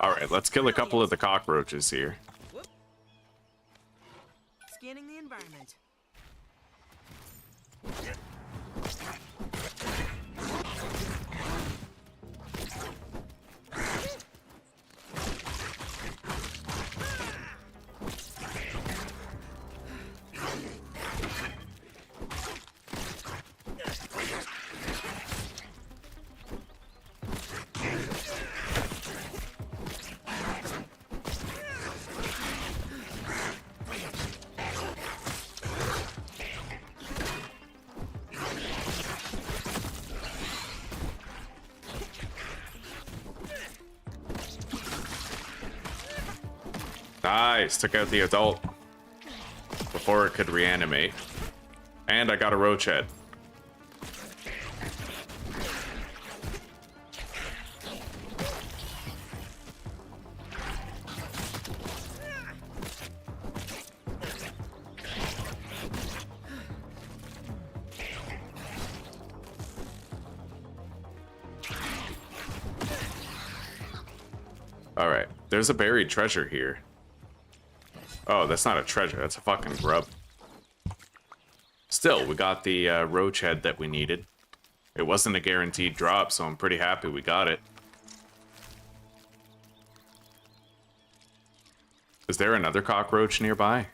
Alright, let's kill a couple of the cockroaches here. Whoop. Scanning the environment. Nice, took out the adult before it could reanimate. And I got a roach head. Alright, there's a buried treasure here. Oh, that's not a treasure, that's a fucking grub. Still, we got the roach head that we needed. It wasn't a guaranteed drop, so I'm pretty happy we got it. Is there another cockroach nearby?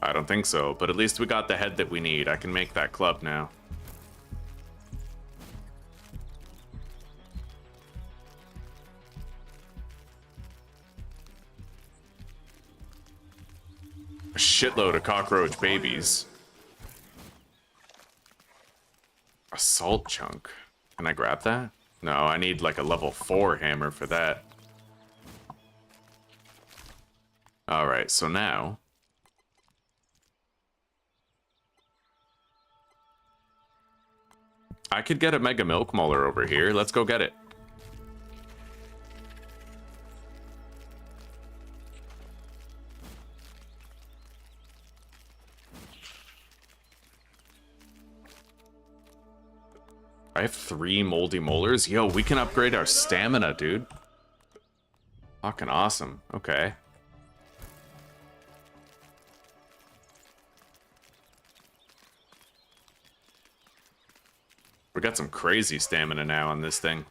I don't think so, but at least we got the head that we need. I can make that club now. A shitload of cockroach babies. A salt chunk. Can I grab that? No, I need like a level 4 hammer for that. Alright, so now... I could get a Mega Milk Molar over here. Let's go get it. I have 3 moldy molars. Yo, we can upgrade our stamina, dude. Fucking awesome. Okay. We got some crazy stamina now on this thing.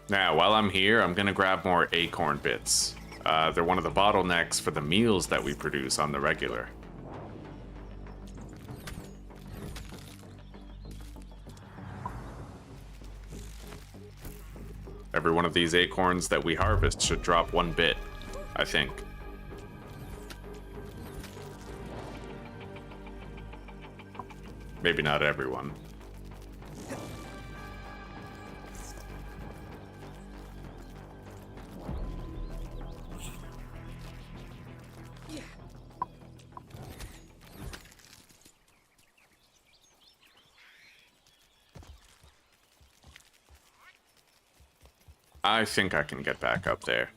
Now, while I'm here, I'm gonna grab more acorn bits. They're one of the bottlenecks for the meals that we produce on the regular. Every one of these acorns that we harvest should drop 1 bit, I think. Maybe not everyone. I think I can get back up there.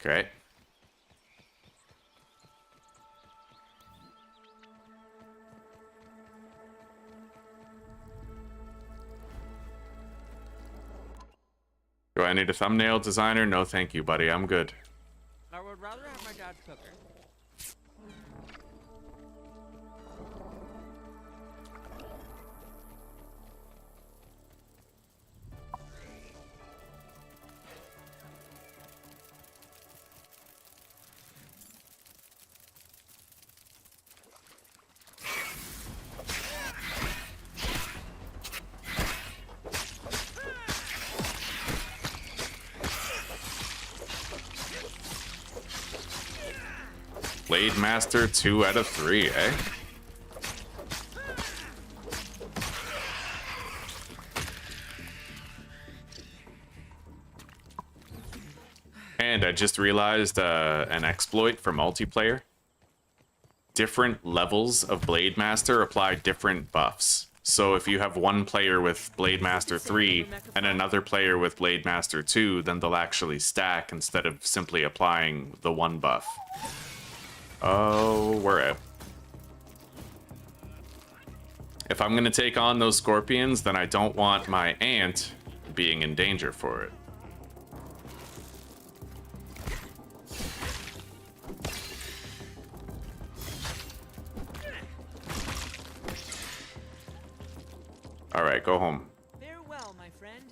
Okay. Do I need a thumbnail designer? No, thank you, buddy. I'm good. I would rather have my dad's cooker. Blade Master 2 out of 3, eh? And I just realized an exploit for multiplayer. Different levels of Blade Master apply different buffs. So if you have one player with Blade Master 3 and another player with Blade Master 2, then they'll actually stack instead of simply applying the one buff. Oh, we're out. If I'm gonna take on those scorpions, then I don't want my ant being in danger for it. Alright, go home. Farewell, my friend.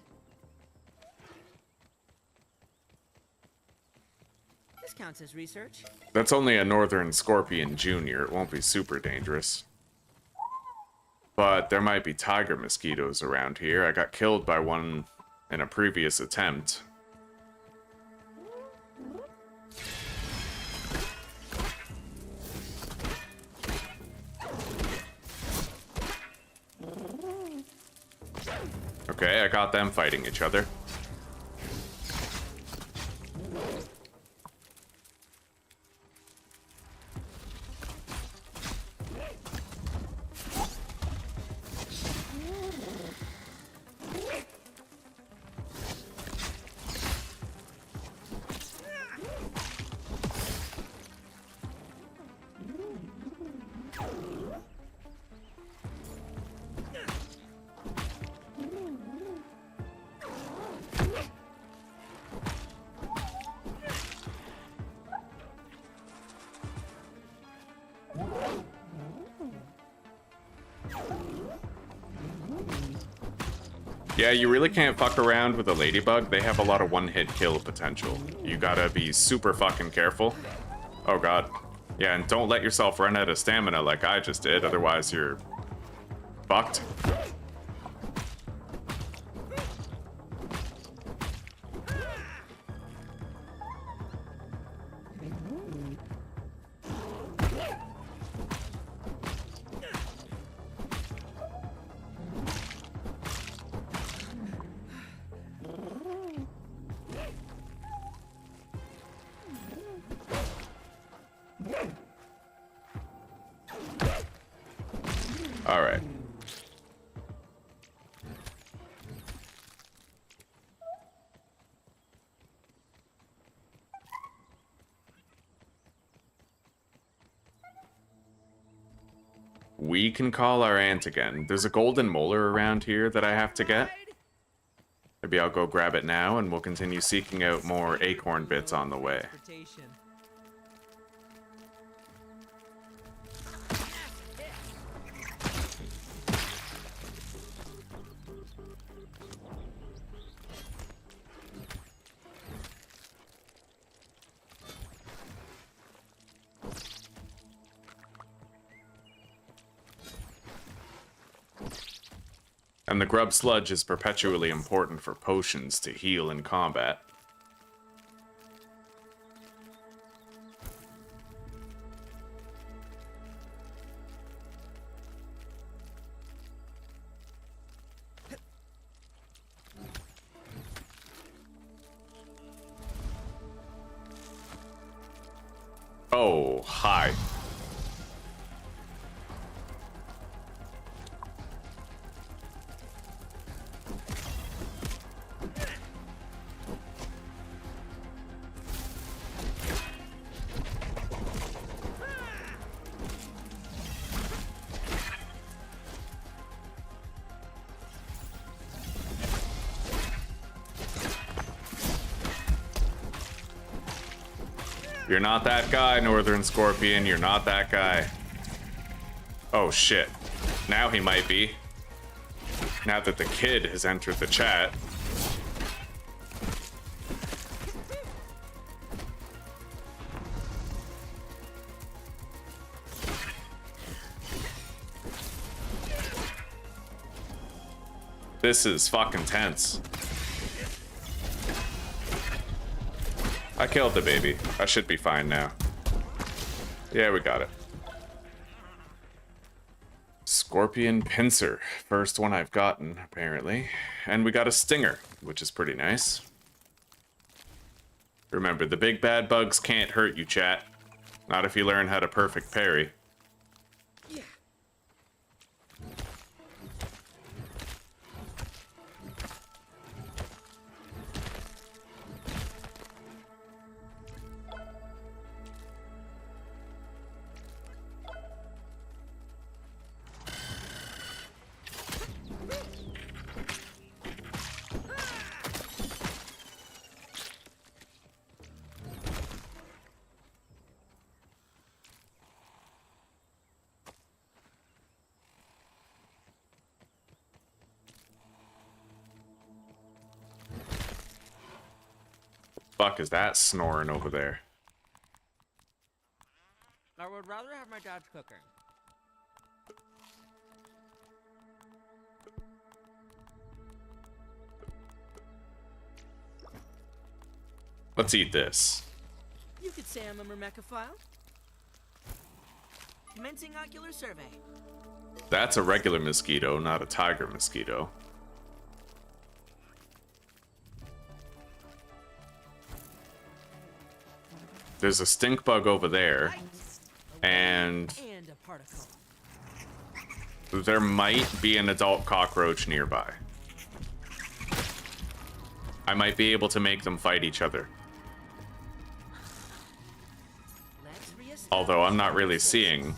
This counts as research. That's only a northern scorpion junior. It won't be super dangerous. But there might be tiger mosquitoes around here. I got killed by one in a previous attempt. Okay, I got them fighting each other. Yeah, you really can't fuck around with a ladybug. They have a lot of one-hit kill potential. You gotta be super fucking careful. Oh god. Yeah, and don't let yourself run out of stamina like I just did, otherwise you're fucked. All right. We can call our aunt again. There's a golden molar around here that I have to get. Maybe I'll go grab it now and we'll continue seeking out more acorn bits on the way. And the grub sludge is perpetually important for potions to heal in combat. Oh, hi. You're not that guy, Northern Scorpion. You're not that guy. Oh, shit. Now he might be. Now that the kid has entered the chat. This is fucking tense. I killed the baby. I should be fine now. Yeah, we got it. Scorpion pincer. First one I've gotten, apparently. And we got a stinger, which is pretty nice. Remember, the big bad bugs can't hurt you, chat. Not if you learn how to perfect parry. Fuck is that snoring over there? I would rather have my dad's cooking. Let's eat this. You could say I'm a Myrmecophile. Commencing ocular survey. That's a regular mosquito, not a tiger mosquito. There's a stink bug over there, and a particle. there might be an adult cockroach nearby. I might be able to make them fight each other. Although I'm not really seeing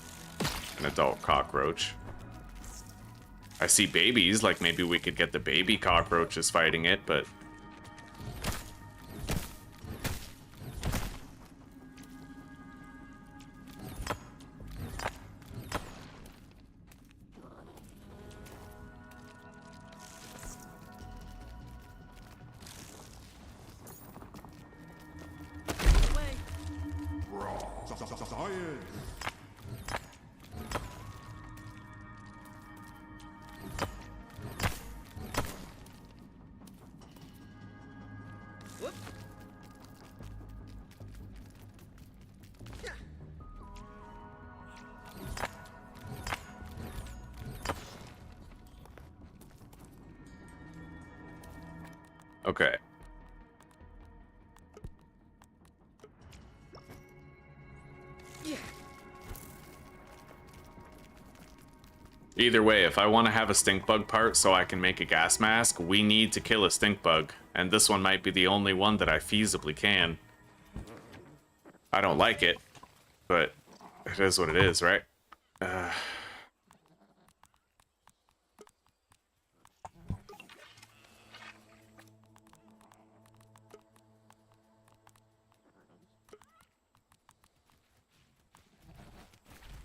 an adult cockroach. I see babies, like maybe we could get the baby cockroaches fighting it, but... Okay. Either way, if I want to have a stink bug part so I can make a gas mask, we need to kill a stink bug. And this one might be the only one that I feasibly can. I don't like it, but it is what it is, right?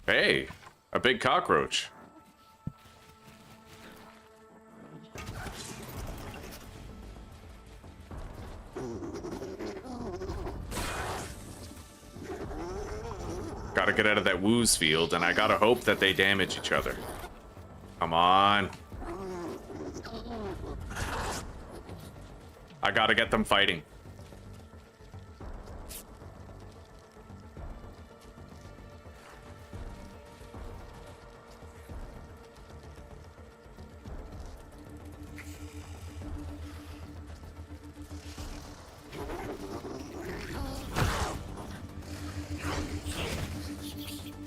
Hey, a big cockroach. Gotta get out of that wooze field, and I gotta hope that they damage each other. Come on. I gotta get them fighting.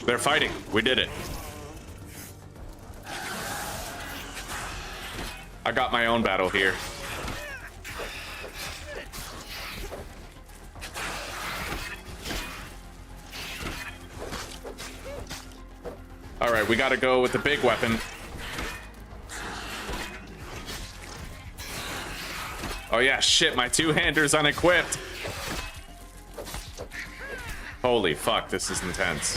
They're fighting. We did it. I got my own battle here. All right, we gotta go with the big weapon. Oh yeah, shit, my two-hander's unequipped. Holy fuck, this is intense.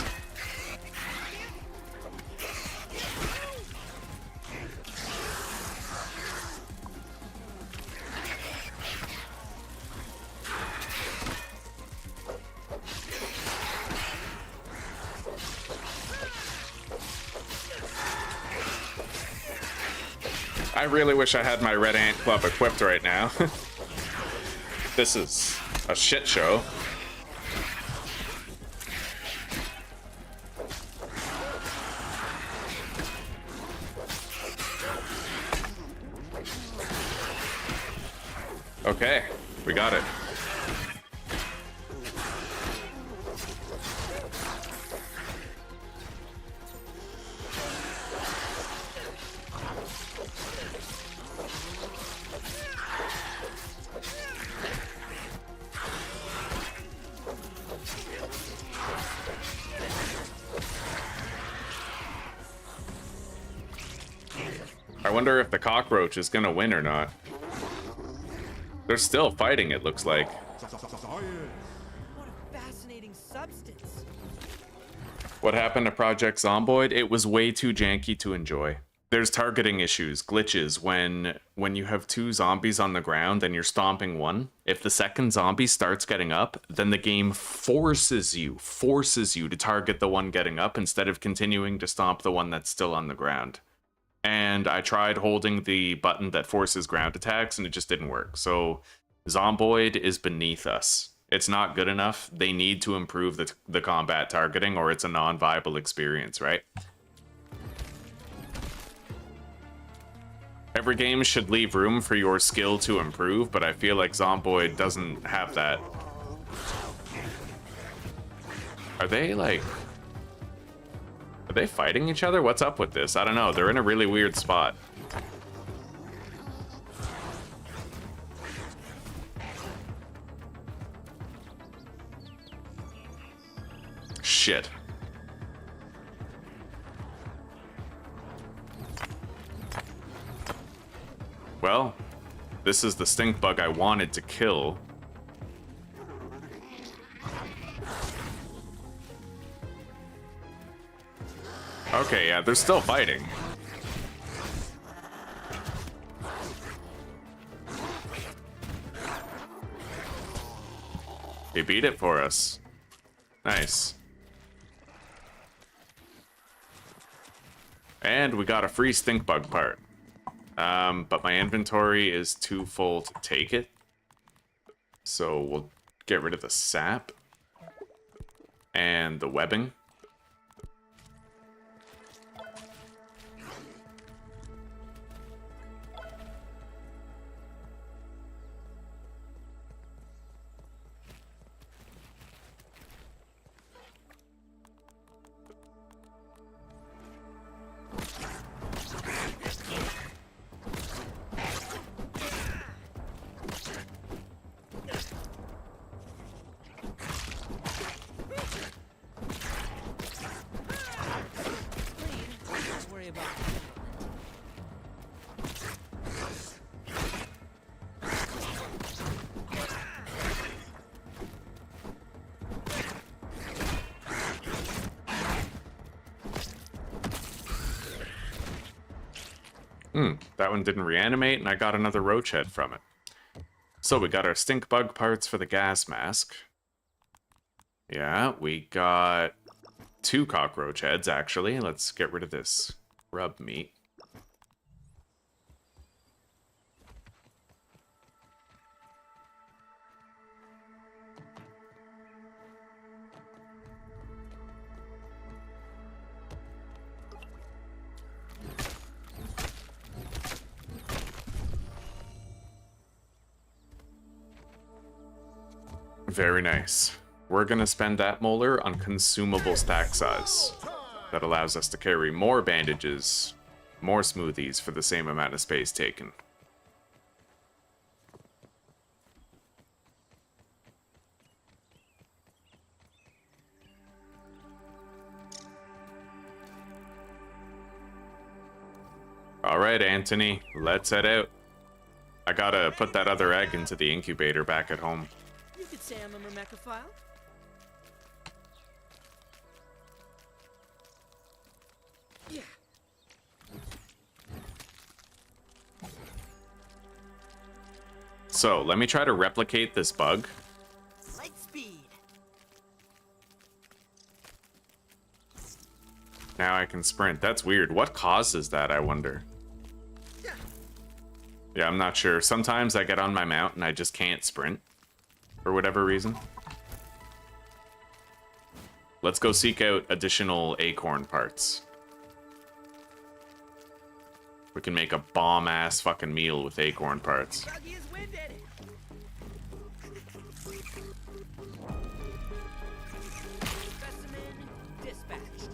I really wish I had my Red Ant Club equipped right now. This is a shit show. Okay, we got it. I wonder if the cockroach is gonna win or not. They're still fighting, it looks like. What a fascinating substance. What happened to Project Zomboid? It was way too janky to enjoy. There's targeting issues, glitches, when you have two zombies on the ground and you're stomping one. If the second zombie starts getting up, then the game forces you to target the one getting up instead of continuing to stomp the one that's still on the ground. And I tried holding the button that forces ground attacks and it just didn't work. So Zomboid is beneath us. It's not good enough. They need to improve the combat targeting or it's a non-viable experience, right? Every game should leave room for your skill to improve, but I feel like Zomboid doesn't have that. Are they like... Are they fighting each other? What's up with this? I don't know. They're in a really weird spot. Shit. Well, this is the stink bug I wanted to kill. Okay, yeah, they're still fighting. He beat it for us. Nice. And we got a free stink bug part. But my inventory is too full to take it. So we'll get rid of the sap. And the webbing. Just worry about That one didn't reanimate, and I got another roach head from it. So we got our stink bug parts for the gas mask. Yeah, we got 2 cockroach heads, actually. Let's get rid of this rub meat. Very nice. We're gonna spend that molar on consumable stack size. That allows us to carry more bandages, more smoothies for the same amount of space taken. Alright, Anthony, let's head out. I gotta put that other egg into the incubator back at home. You could say I'm a Myrmecophile. Yeah. So, let me try to replicate this bug. Light speed. Now I can sprint. That's weird. What causes that, I wonder? Yeah, I'm not sure. Sometimes I get on my mount and I just can't sprint. For whatever reason. Let's go seek out additional acorn parts. We can make a bomb-ass fucking meal with acorn parts. Buggy is winded. Specimen dispatched.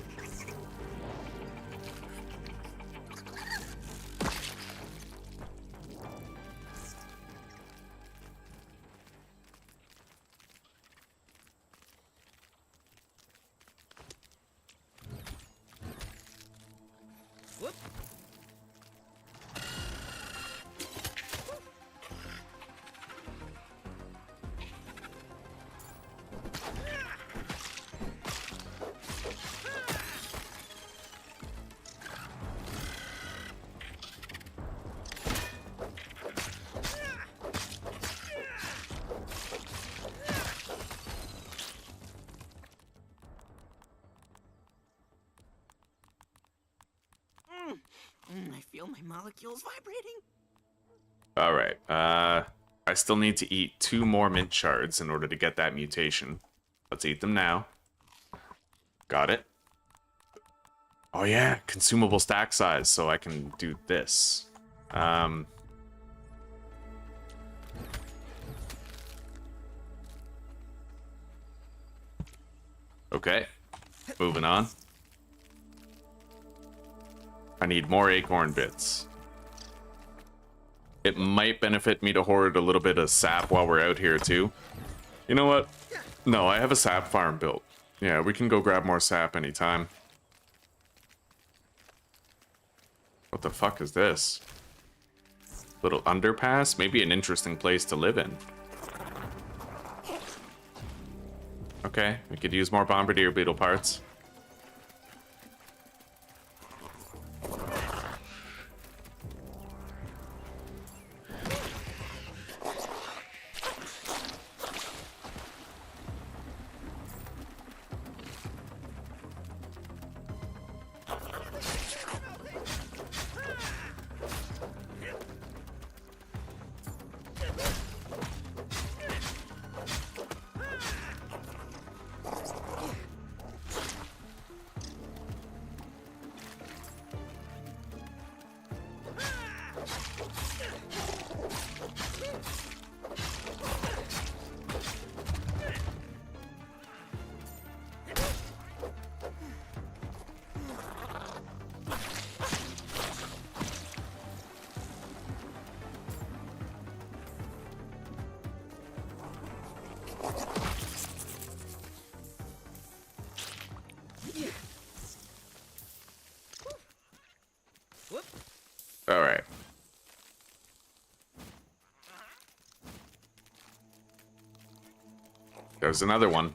Whoop. I feel my molecules vibrating. Alright, I still need to eat 2 more mint shards in order to get that mutation. Let's eat them now. Got it. Oh yeah, consumable stack size, so I can do this. Okay, moving on. I need more acorn bits. It might benefit me to hoard a little bit of sap while we're out here too. You know what? No, I have a sap farm built. Yeah, we can go grab more sap anytime. What the fuck is this? Little underpass? Maybe an interesting place to live in. Okay, we could use more bombardier beetle parts. Whoop. All right. There's another one.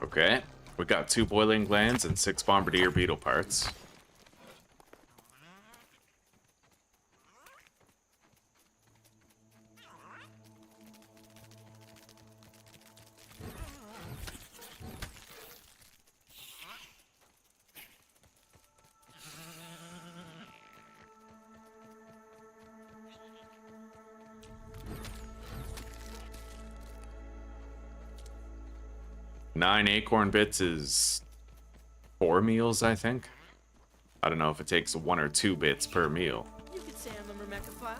Okay, we got 2 boiling glands and 6 bombardier beetle parts. Nine acorn bits is 4 meals, I think. I don't know if it takes 1 or 2 bits per meal. You could say I'm a Myrmecophile.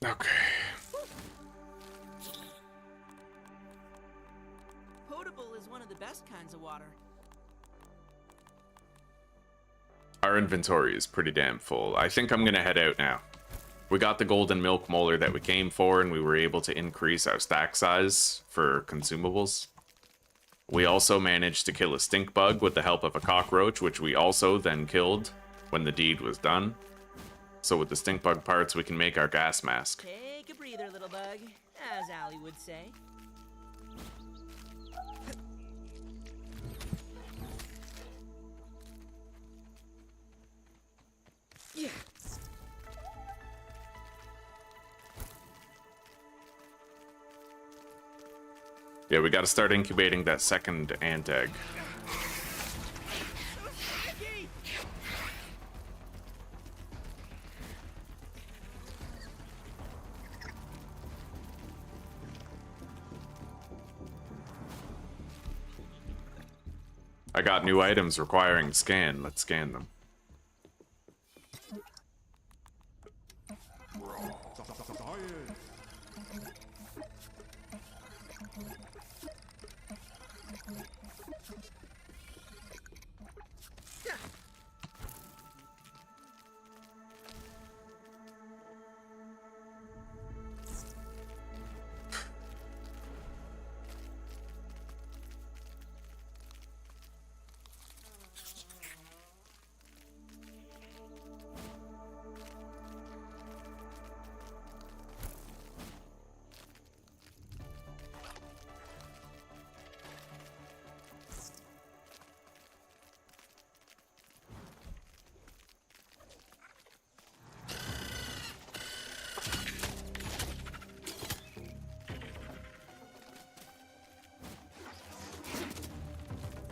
Okay. Potable is one of the best kinds of water. Our inventory is pretty damn full. I think I'm gonna head out now. We got the golden milk molar that we came for, and we were able to increase our stack size for consumables. We also managed to kill a stink bug with the help of a cockroach, which we also then killed when the deed was done. So with the stink bug parts, we can make our gas mask. Take a breather, little bug, as Allie would say. Yeah. Yeah, we gotta start incubating that second ant egg. I got new items requiring scan. Let's scan them.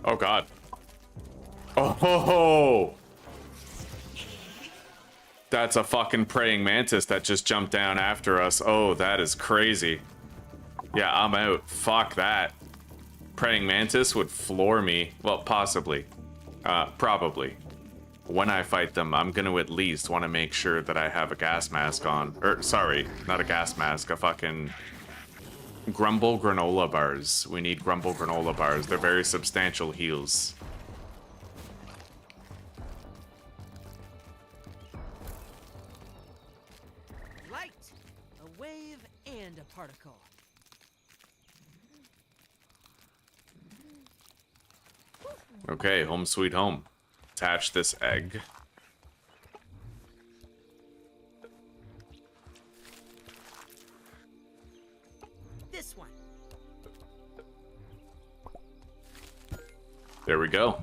Oh god. Oh ho ho! That's a fucking praying mantis that just jumped down after us. Oh, that is crazy. Yeah, I'm out. Fuck that. Praying mantis would floor me. Well, possibly. Probably. When I fight them, I'm gonna at least want to make sure that I have a gas mask on. Or, sorry, not a gas mask, a fucking... Grumble granola bars. We need grumble granola bars. They're very substantial heals. Light, a wave, and a particle. Okay, home sweet home. Attach this egg. There we go.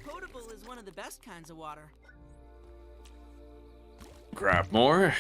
Potable is one of the best kinds of water. Grab more.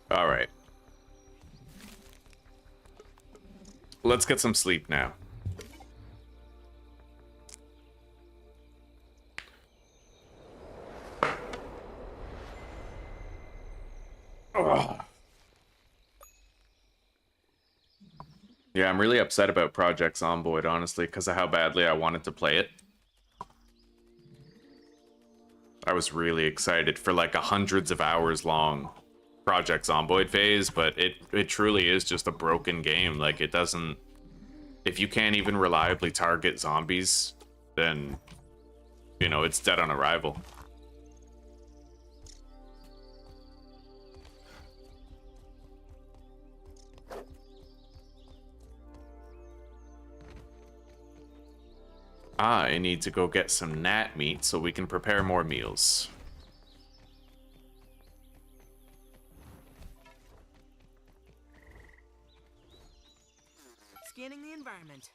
All right. Let's get some sleep now. Ugh. Yeah, I'm really upset about Project Zomboid, honestly, because of how badly I wanted to play it. I was really excited for like hundreds of hours long Project Zomboid phase, but it truly is just a broken game. Like, it doesn't... If you can't even reliably target zombies, then, you know, it's dead on arrival. Ah, I need to go get some gnat meat so we can prepare more meals. Scanning the environment.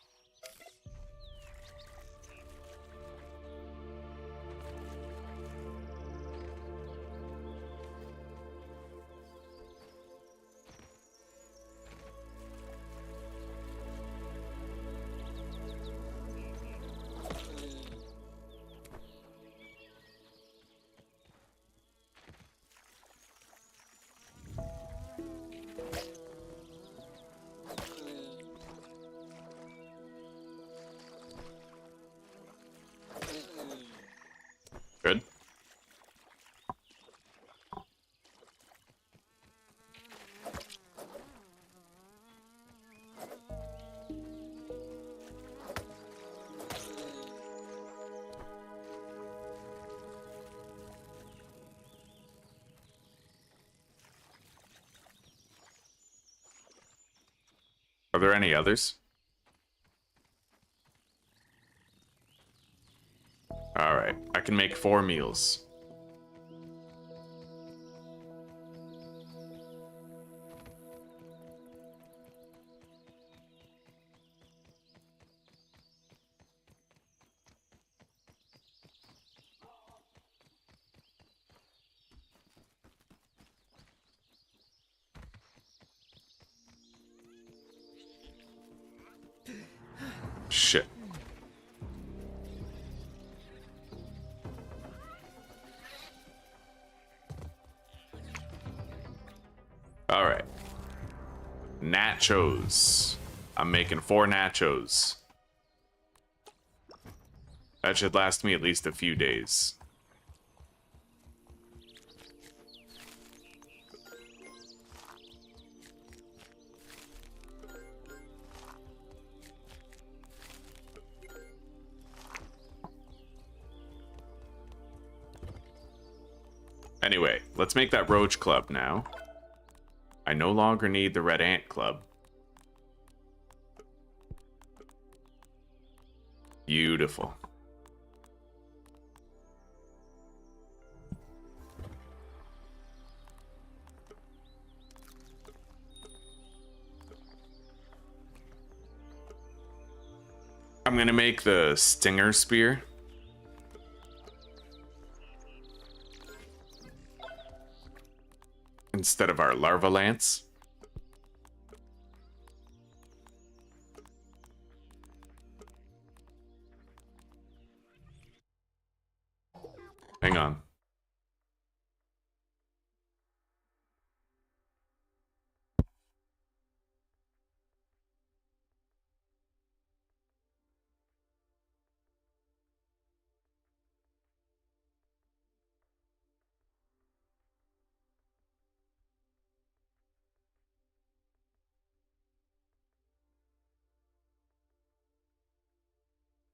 Good. Are there any others? Alright, I can make 4 meals. Shit. Alright. Nachos. I'm making 4 nachos. That should last me at least a few days. Anyway, let's make that Roach Club now. I no longer need the Red Ant Club. Beautiful. I'm gonna make the Stinger Spear. Instead of our Larva Lance. Hang on.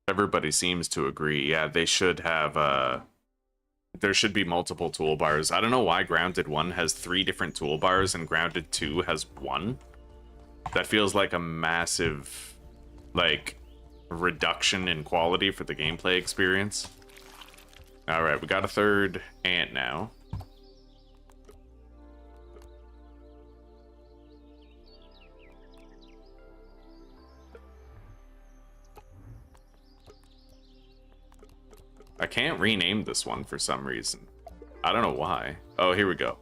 Everybody seems to agree. Yeah, they should have, there should be multiple toolbars. I don't know why Grounded 1 has 3 different toolbars and Grounded 2 has 1. That feels like a massive, like, reduction in quality for the gameplay experience. Alright, we got a third ant now. I can't rename this one for some reason. I don't know why. Oh, here we go.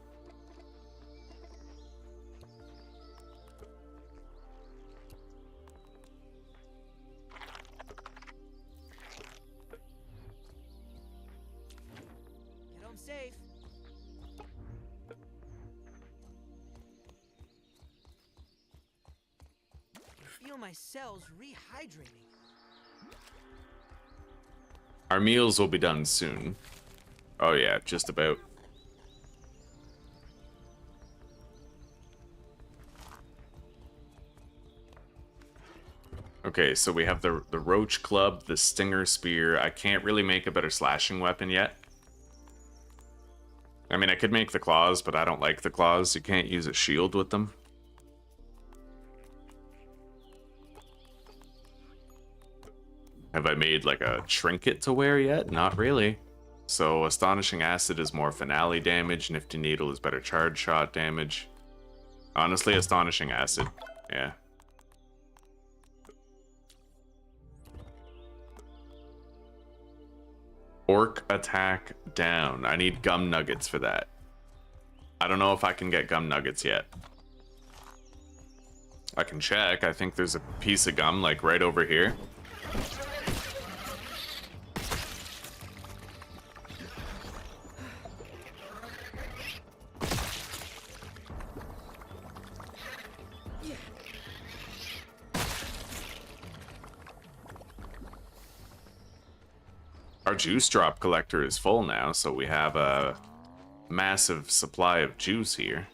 Get home safe. I feel my cells rehydrating. Our meals will be done soon. Oh yeah, just about. Okay, so we have the roach club, the stinger spear. I can't really make a better slashing weapon yet. I mean, I could make the claws, but I don't like the claws. You can't use a shield with them. Have I made like a trinket to wear yet? Not really. So Astonishing Acid is more finale damage, Nifty Needle is better charge shot damage. Honestly, Astonishing Acid. Yeah. Orc attack down. I need gum nuggets for that. I don't know if I can get gum nuggets yet. I can check. I think there's a piece of gum like right over here. Our juice drop collector is full now, so we have a massive supply of juice here.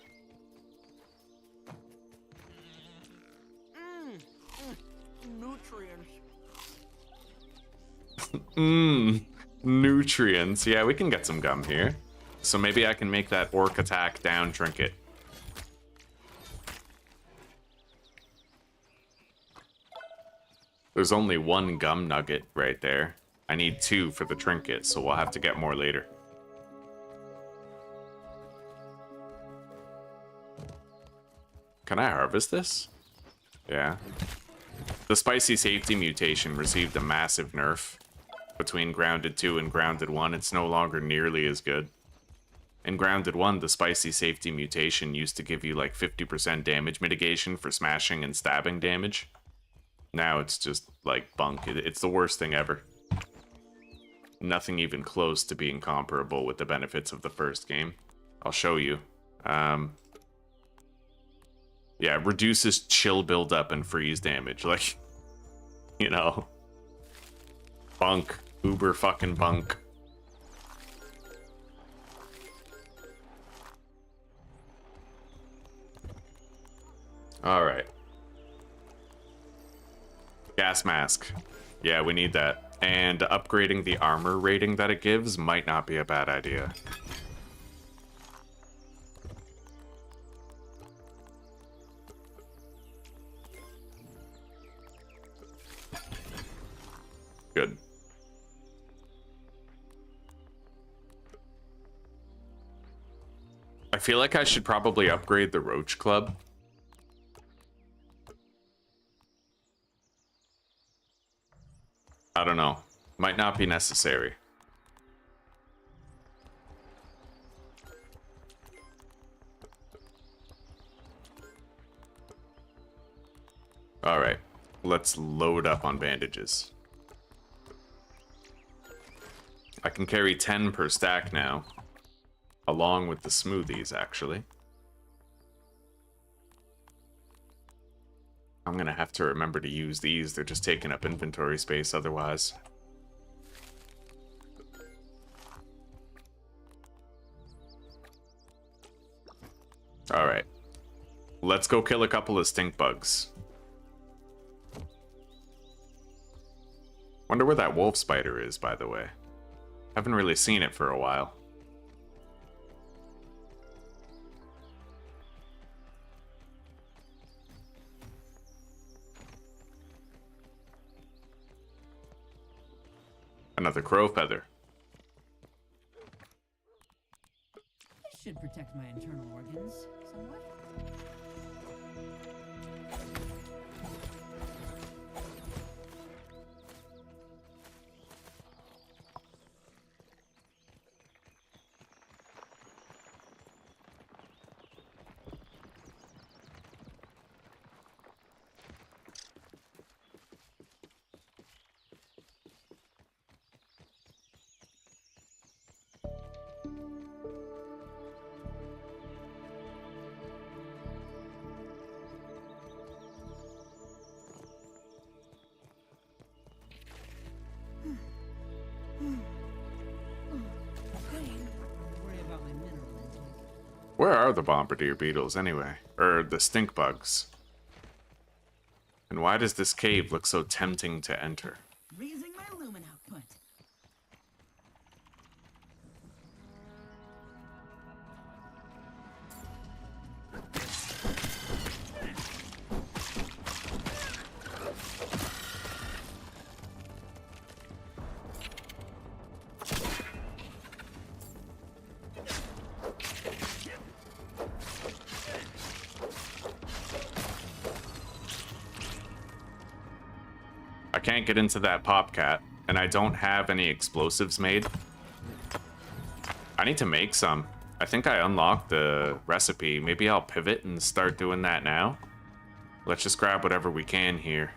Nutrients. Nutrients. Yeah, we can get some gum here. So maybe I can make that orc attack down trinket. There's only one gum nugget right there. I need 2 for the trinket, so we'll have to get more later. Can I harvest this? Yeah. The spicy safety mutation received a massive nerf. Between Grounded 2 and Grounded 1, it's no longer nearly as good. In Grounded 1, the spicy safety mutation used to give you like 50% damage mitigation for smashing and stabbing damage. Now it's just like bunk. It's the worst thing ever. Nothing even close to being comparable with the benefits of the first game. I'll show you. Yeah, reduces chill buildup and freeze damage. Like, you know. Bunk. Uber fucking bunk. Alright. Gas mask. Yeah, we need that. And upgrading the armor rating that it gives might not be a bad idea. Good. I feel like I should probably upgrade the Roach Club. I don't know. Might not be necessary. Alright. Let's load up on bandages. I can carry 10 per stack now, along with the smoothies, actually. I'm gonna have to remember to use these. They're just taking up inventory space otherwise. Alright. Let's go kill a couple of stink bugs. Wonder where that wolf spider is, by the way. Haven't really seen it for a while. Another crow feather. This should protect my internal organs somewhat. Where are the bombardier beetles anyway? Or the stink bugs? And why does this cave look so tempting to enter? Raising my lumen output. I can't get into that popcat, and I don't have any explosives made. I need to make some. I think I unlocked the recipe. Maybe I'll pivot and start doing that now. Let's just grab whatever we can here.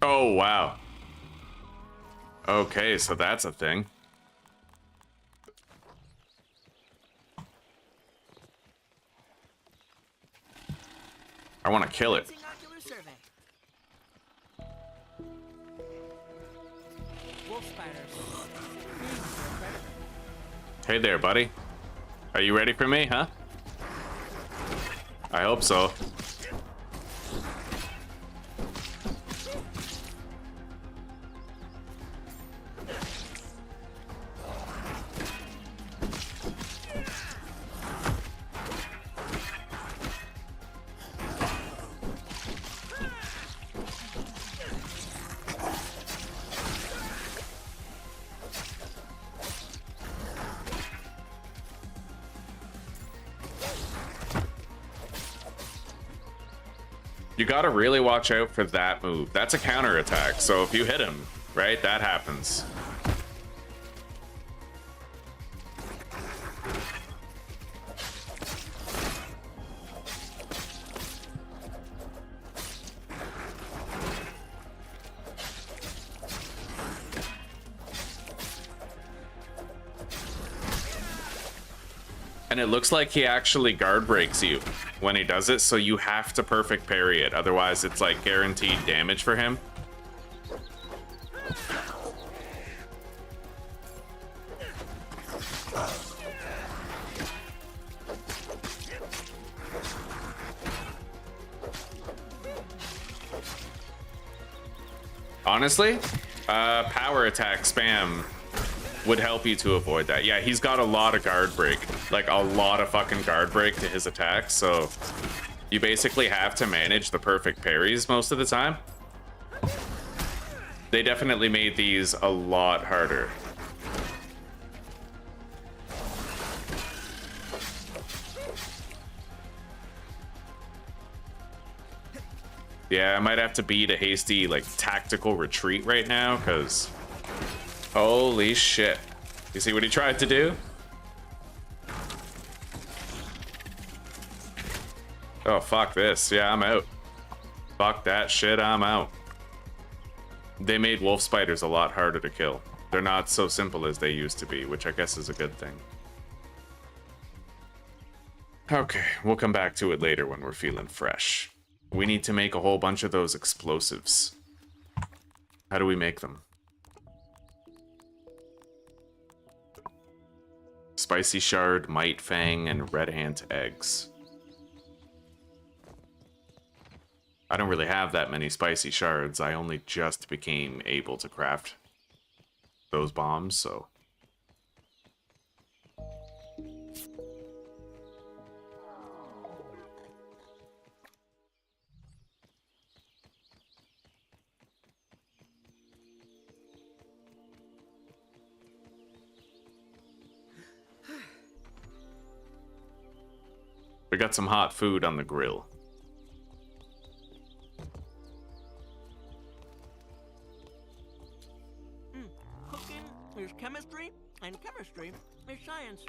Oh, wow. Okay, so that's a thing. I want to kill it. Ocular survey. Wolf spiders. Hey there, buddy. Are you ready for me, huh? I hope so. You gotta really watch out for that move. That's a counter attack, so if you hit him, right, that happens. And it looks like he actually guard breaks you when he does it, so you have to perfect parry it. Otherwise, it's like guaranteed damage for him. Honestly, power attack spam would help you to avoid that. Yeah, he's got a lot of guard break, like a lot of fucking guard break to his attacks, so you basically have to manage the perfect parries most of the time. They definitely made these a lot harder. Yeah, I might have to beat a hasty, like, tactical retreat right now, because... Holy shit. You see what he tried to do? Oh, fuck this. Yeah, I'm out. Fuck that shit, I'm out. They made wolf spiders a lot harder to kill. They're not so simple as they used to be, which I guess is a good thing. Okay, we'll come back to it later when we're feeling fresh. We need to make a whole bunch of those explosives. How do we make them? Spicy shard, might fang, and red ant eggs. I don't really have that many spicy shards. I only just became able to craft those bombs, so... We got some hot food on the grill. Cooking is chemistry, and chemistry is science.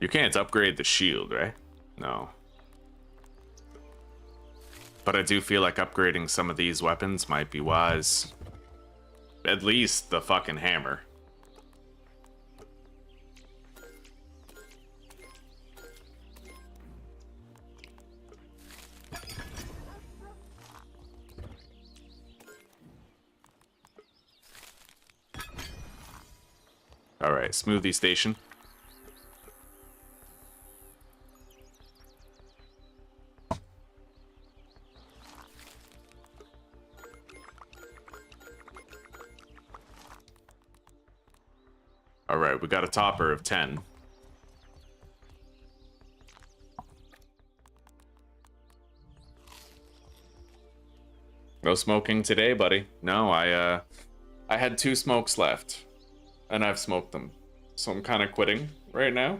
You can't upgrade the shield, right? No. But I do feel like upgrading some of these weapons might be wise. At least the fucking hammer. Alright, smoothie station. Alright, we got a topper of 10. No smoking today, buddy. No, I had 2 smokes left. And I've smoked them. So I'm kind of quitting right now.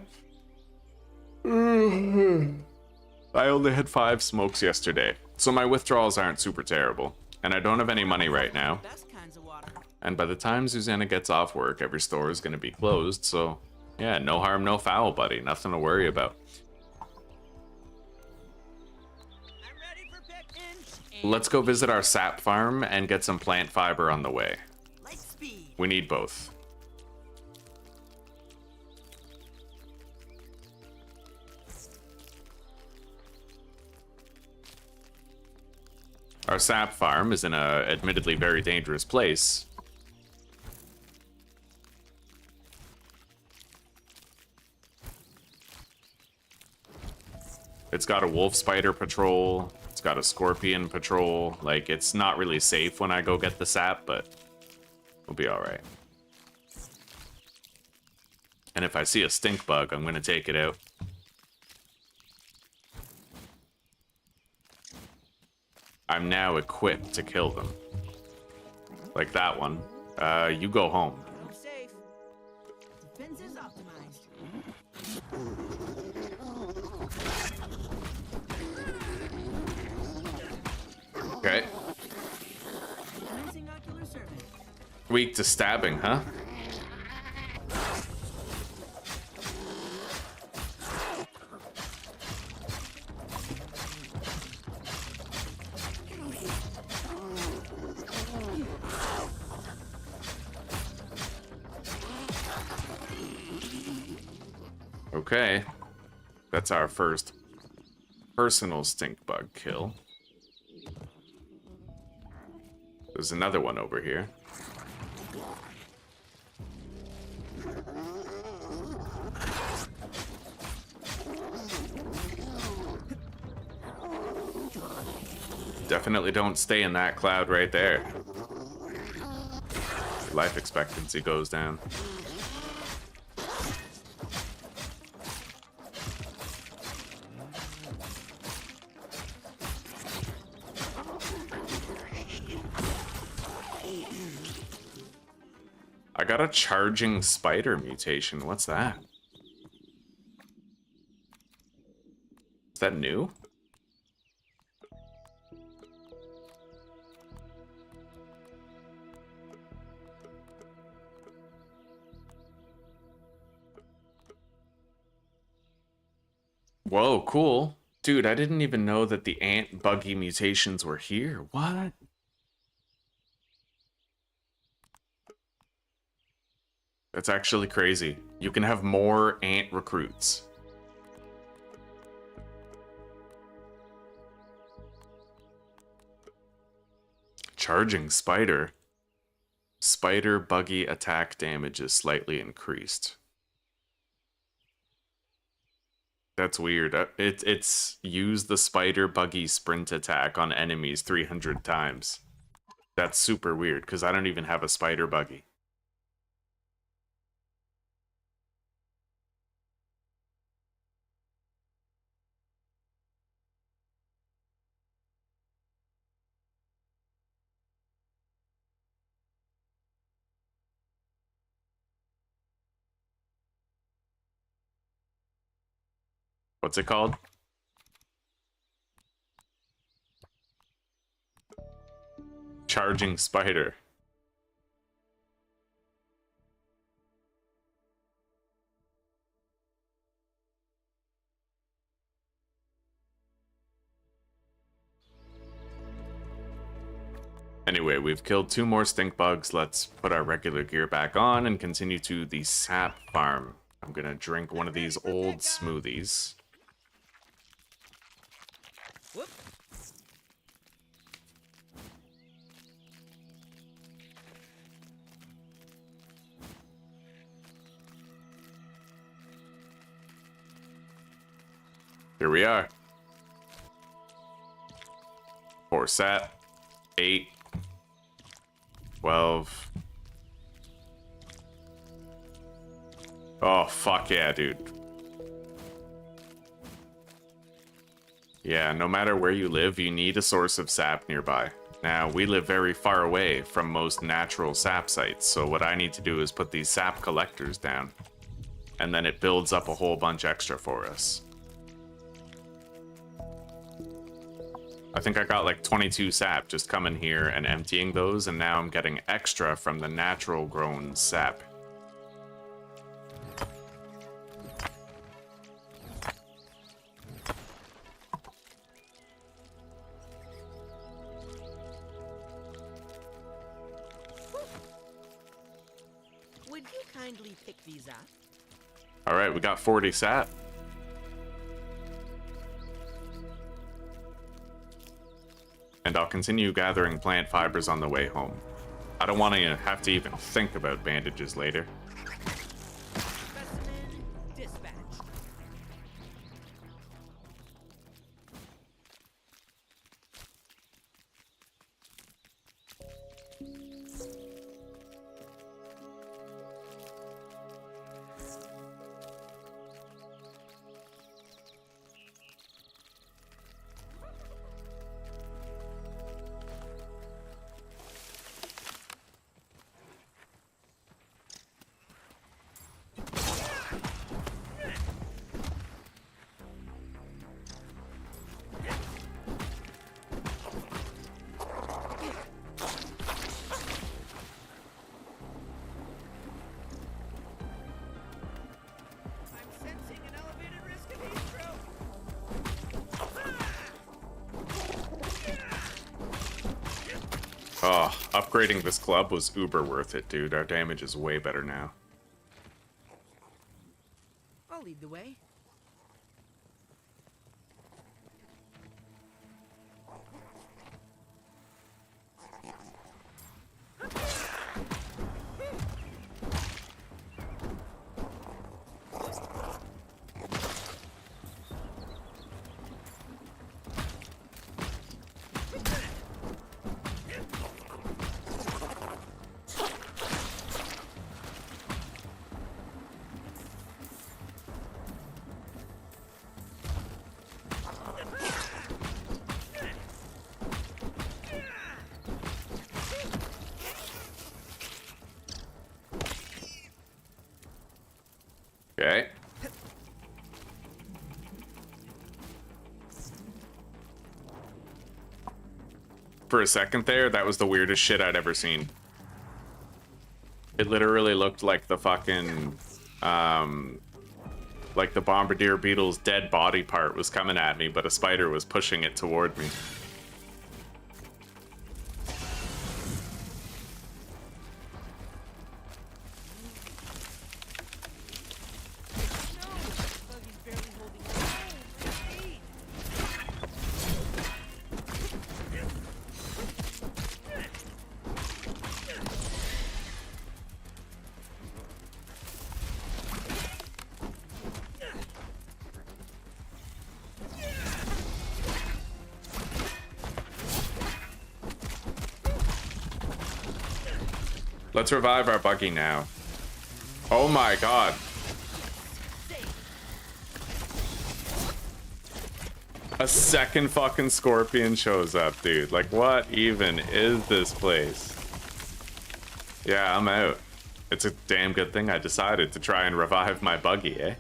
I only had 5 smokes yesterday. So my withdrawals aren't super terrible. And I don't have any money right now. Best kinds of water. And by the time Susanna gets off work, every store is going to be closed, so... Yeah, no harm, no foul, buddy. Nothing to worry about. I'm ready for picking. Let's go visit our sap farm and get some plant fiber on the way. Light speed. We need both. Our sap farm is in a admittedly very dangerous place. It's got a wolf spider patrol. It's got a scorpion patrol. Like, it's not really safe when I go get the sap, but we'll be alright. And if I see a stink bug, I'm gonna take it out. I'm now equipped to kill them. Like that one. You go home. I'm safe. Defense is optimized. Okay. Commencing ocular survey. Weak to stabbing, huh? Okay. That's our first personal stink bug kill. There's another one over here. Definitely don't stay in that cloud right there. life expectancy goes down. I got a charging spider mutation. What's that? Is that new? Whoa, cool. Dude, I didn't even know that the ant buggy mutations were here. What? That's actually crazy. You can have more ant recruits. Charging spider. Spider buggy attack damage is slightly increased. That's weird. It's use the spider buggy sprint attack on enemies 300 times. That's super weird because I don't even have a spider buggy. What's it called? Charging spider. Anyway, we've killed 2 more stink bugs. Let's put our regular gear back on and continue to the sap farm. I'm gonna drink one of these old smoothies. Whoop. Here we are. 4 sap. 8. 12. Oh, fuck yeah, dude. Yeah, no matter where you live, you need a source of sap nearby. Now, we live very far away from most natural sap sites, so what I need to do is put these sap collectors down. And then it builds up a whole bunch extra for us. I think I got like 22 sap just coming here and emptying those, and now I'm getting extra from the natural grown sap. Would you kindly pick these up? All right, we got 40 sap. And I'll continue gathering plant fibers on the way home. I don't want to have to even think about bandages later. Specimen dispatch. Oh, upgrading this club was uber worth it, dude. Our damage is way better now. I'll lead the way. For a second there, that was the weirdest shit I'd ever seen. It literally looked like the fucking, like the bombardier beetle's dead body part was coming at me, but a spider was pushing it toward me. Buggy's barely holding on. Oh, my feet. Let's revive our buggy now. Oh my god. A second fucking scorpion shows up, dude. Like, what even is this place? Yeah, I'm out. It's a damn good thing I decided to try and revive my buggy, eh?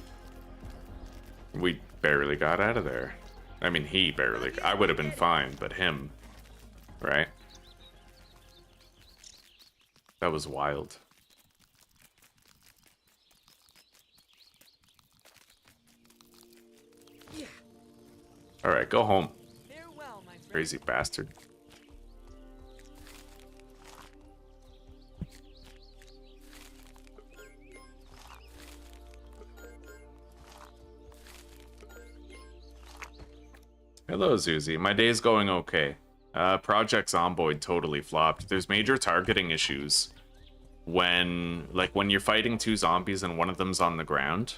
We barely got out of there. I mean, he barely. I would have been fine, but him. Right? That was wild. Alright, go home. Farewell, my friend. Crazy bastard. Hello, Zuzi. My day's going okay. Project Zomboid totally flopped. There's major targeting issues when you're fighting two zombies and one of them's on the ground.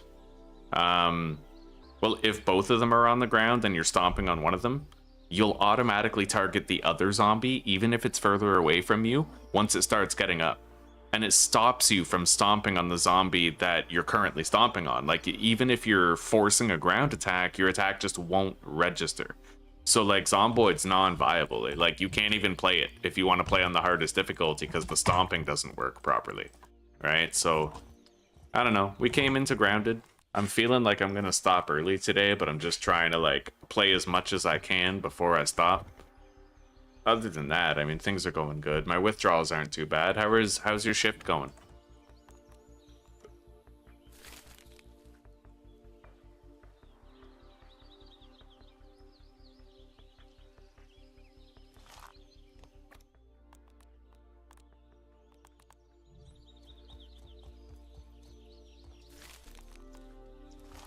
Well, if both of them are on the ground and you're stomping on one of them, you'll automatically target the other zombie, even if it's further away from you, once it starts getting up. And it stops you from stomping on the zombie that you're currently stomping on. Like, even if you're forcing a ground attack, your attack just won't register. So, like, Zomboid's non-viable. Like, you can't even play it if you want to play on the hardest difficulty because the stomping doesn't work properly. Right? So, I don't know. We came into Grounded. I'm feeling like I'm gonna stop early today, but I'm just trying to, like, play as much as I can before I stop. Other than that, I mean, things are going good. My withdrawals aren't too bad. How's your shift going?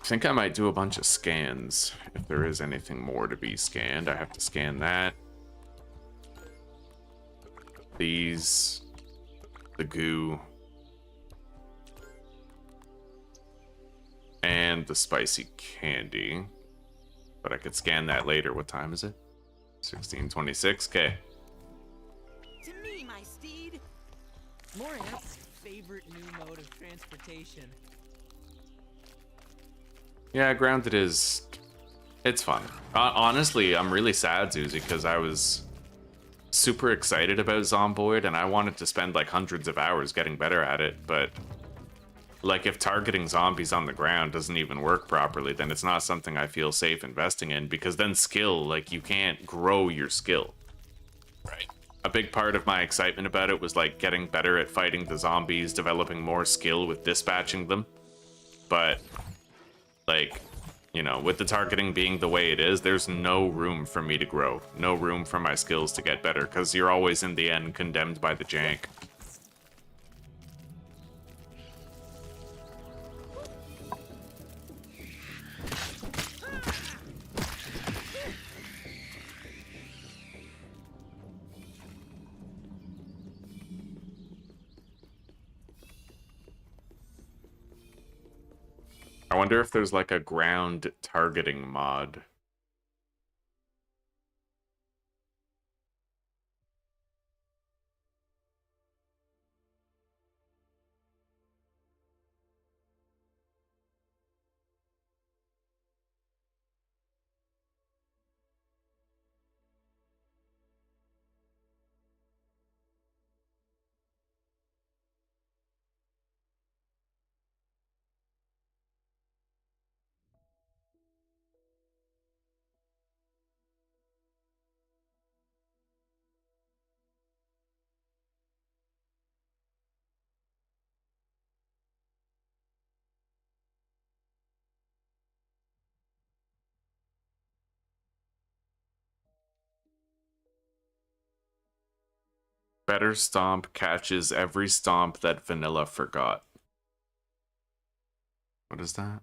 I think I might do a bunch of scans. If there is anything more to be scanned, I have to scan that. These, the goo, and the spicy candy. But I could scan that later. What time is it? 16:26. Okay. To me, my steed. More amps, favorite new mode of transportation. Yeah, Grounded is... It's fun. Honestly, I'm really sad, Zuzi, because I was super excited about Zomboid, and I wanted to spend, like, hundreds of hours getting better at it, but... Like, if targeting zombies on the ground doesn't even work properly, then it's not something I feel safe investing in, because then skill, like, you can't grow your skill. Right. A big part of my excitement about it was, like, getting better at fighting the zombies, developing more skill with dispatching them. But... like, you know, with the targeting being the way it is, there's no room for me to grow. No room for my skills to get better, because you're always, in the end, condemned by the jank. I wonder if there's, like, a ground targeting mod. Better stomp catches every stomp that vanilla forgot. What is that?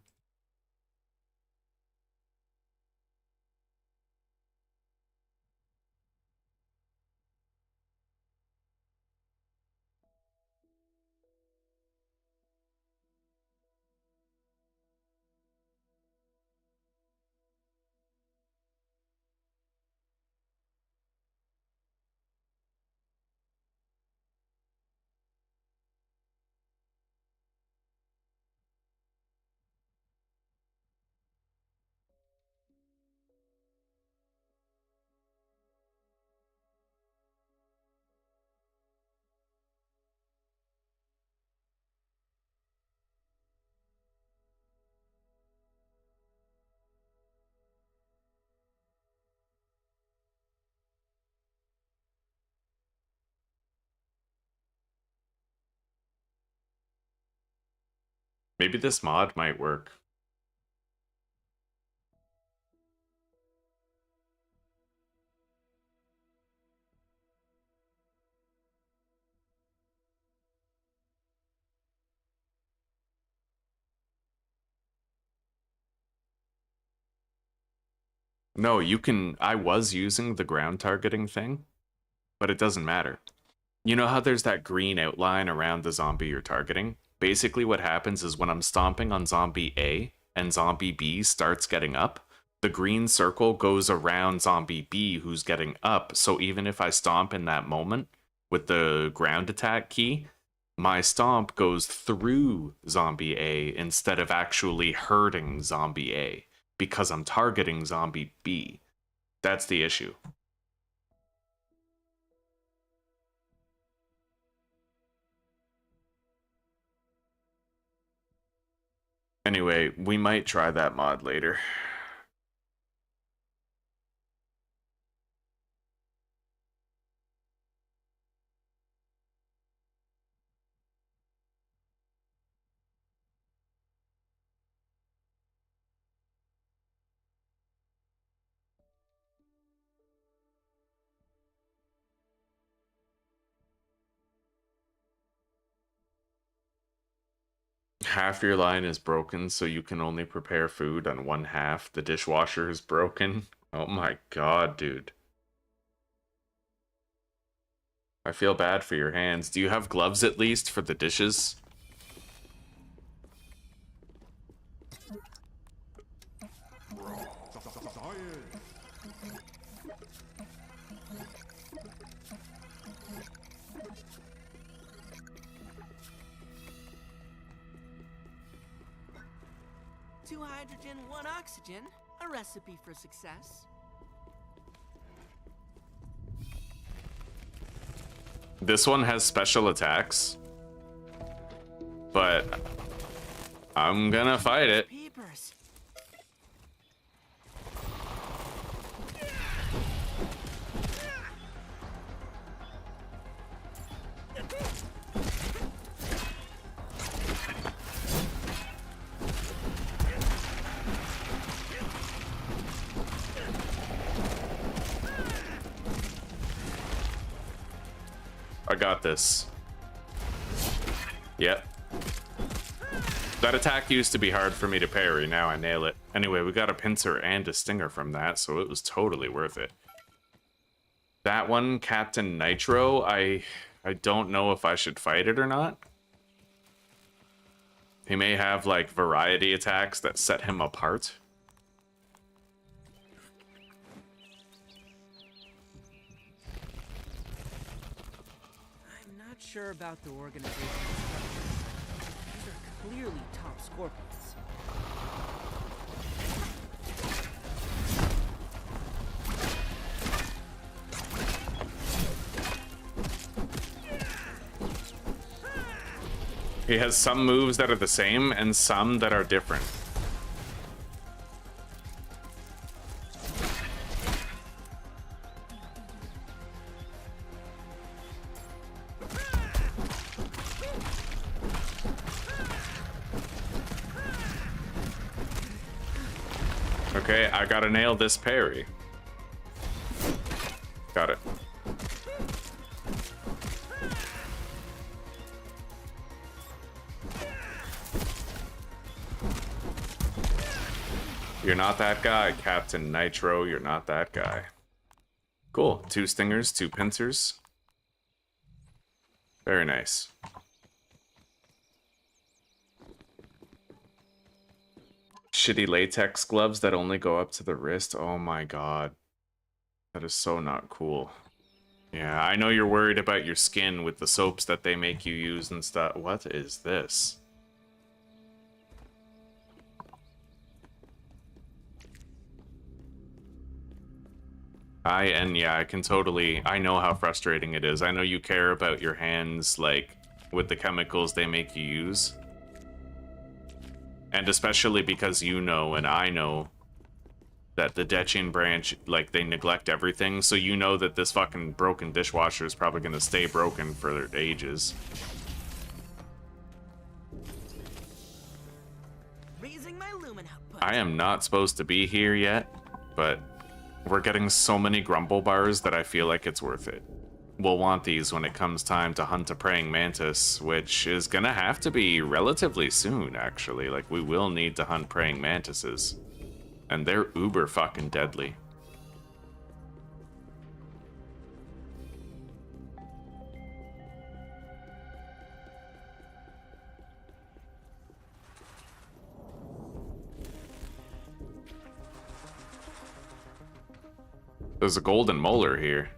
Maybe this mod might work. No, you can... I was using the ground targeting thing, but it doesn't matter. You know how there's that green outline around the zombie you're targeting? Basically what happens is when I'm stomping on zombie A and zombie B starts getting up, the green circle goes around zombie B who's getting up, so even if I stomp in that moment with the ground attack key, my stomp goes through zombie A instead of actually hurting zombie A, because I'm targeting zombie B. That's the issue. Anyway, we might try that mod later. Half your line is broken, so you can only prepare food on one half. The dishwasher is broken. Oh my god, dude. I feel bad for your hands. Do you have gloves at least for the dishes? Two hydrogen, one oxygen. A recipe for success. This one has special attacks, but I'm gonna fight it. Peepers. I got this. Yep. That attack used to be hard for me to parry, now I nail it. Anyway, we got a pincer and a stinger from that, so it was totally worth it. That one, Captain Nitro, I don't know if I should fight it or not. He may have, like, variety attacks that set him apart. I'm not sure about the organizational structure. These are clearly top scorpions. He has some moves that are the same and some that are different. Okay, I gotta nail this parry. Got it. You're not that guy, Captain Nitro. You're not that guy. Cool. 2 stingers, 2 pincers. Very nice. Shitty latex gloves that only go up to the wrist. Oh my god. That is so not cool. Yeah, I know you're worried about your skin with the soaps that they make you use and stuff. What is this? Yeah, I can totally, I know how frustrating it is. I know you care about your hands, like, with the chemicals they make you use. And especially because you know, and I know, that the Dechin branch, like, they neglect everything, so you know that this fucking broken dishwasher is probably gonna stay broken for ages. Raising my lumen output. I am not supposed to be here yet, but we're getting so many grumble bars that I feel like it's worth it. We'll want these when it comes time to hunt a praying mantis, which is gonna have to be relatively soon, actually. Like, we will need to hunt praying mantises. And they're uber fucking deadly. There's a golden molar here.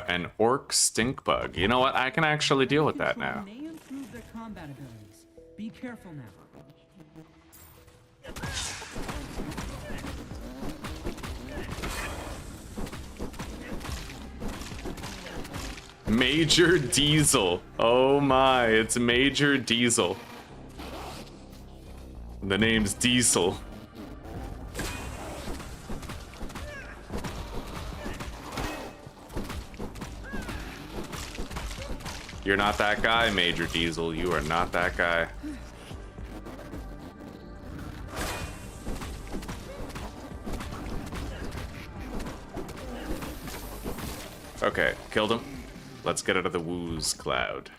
An orc stink bug. You know what? I can actually deal with that now. May improve their combat abilities. Be careful now. Major Diesel. Oh my, it's Major Diesel. The name's Diesel. You're not that guy, Major Diesel. You are not that guy. Okay, killed him. Let's get out of the wooze cloud.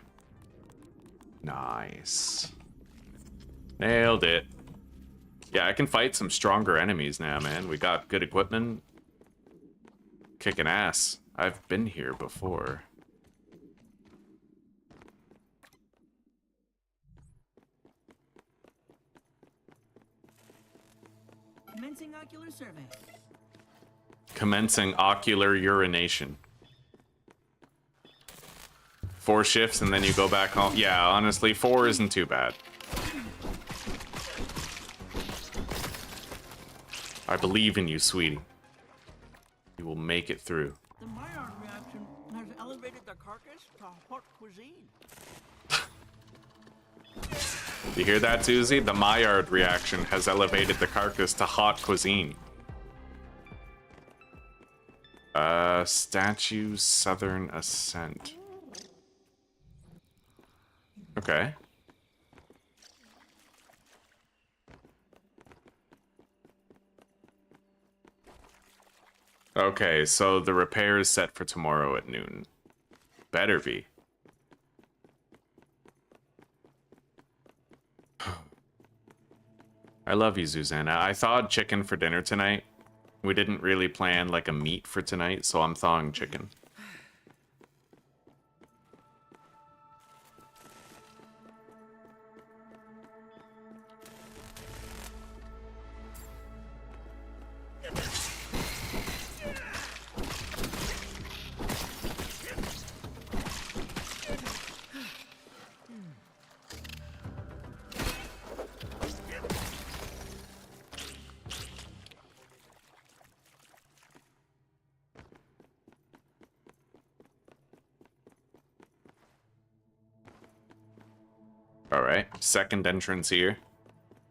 Nice. Nailed it. Yeah, I can fight some stronger enemies now, man. We got good equipment. Kicking ass. I've been here before. Commencing ocular survey. Commencing ocular urination. 4 shifts and then you go back home. Yeah, honestly, 4 isn't too bad. I believe in you, sweetie. You will make it through. The Maillard reaction has elevated the carcass to hot cuisine. You hear that, Susie? The Maillard reaction has elevated the carcass to hot cuisine. Statue Southern Ascent. Okay. Okay, so the repair is set for tomorrow at noon. Better be. I love you, Susanna. I thawed chicken for dinner tonight. We didn't really plan like a meat for tonight, so I'm thawing chicken. Alright, second entrance here.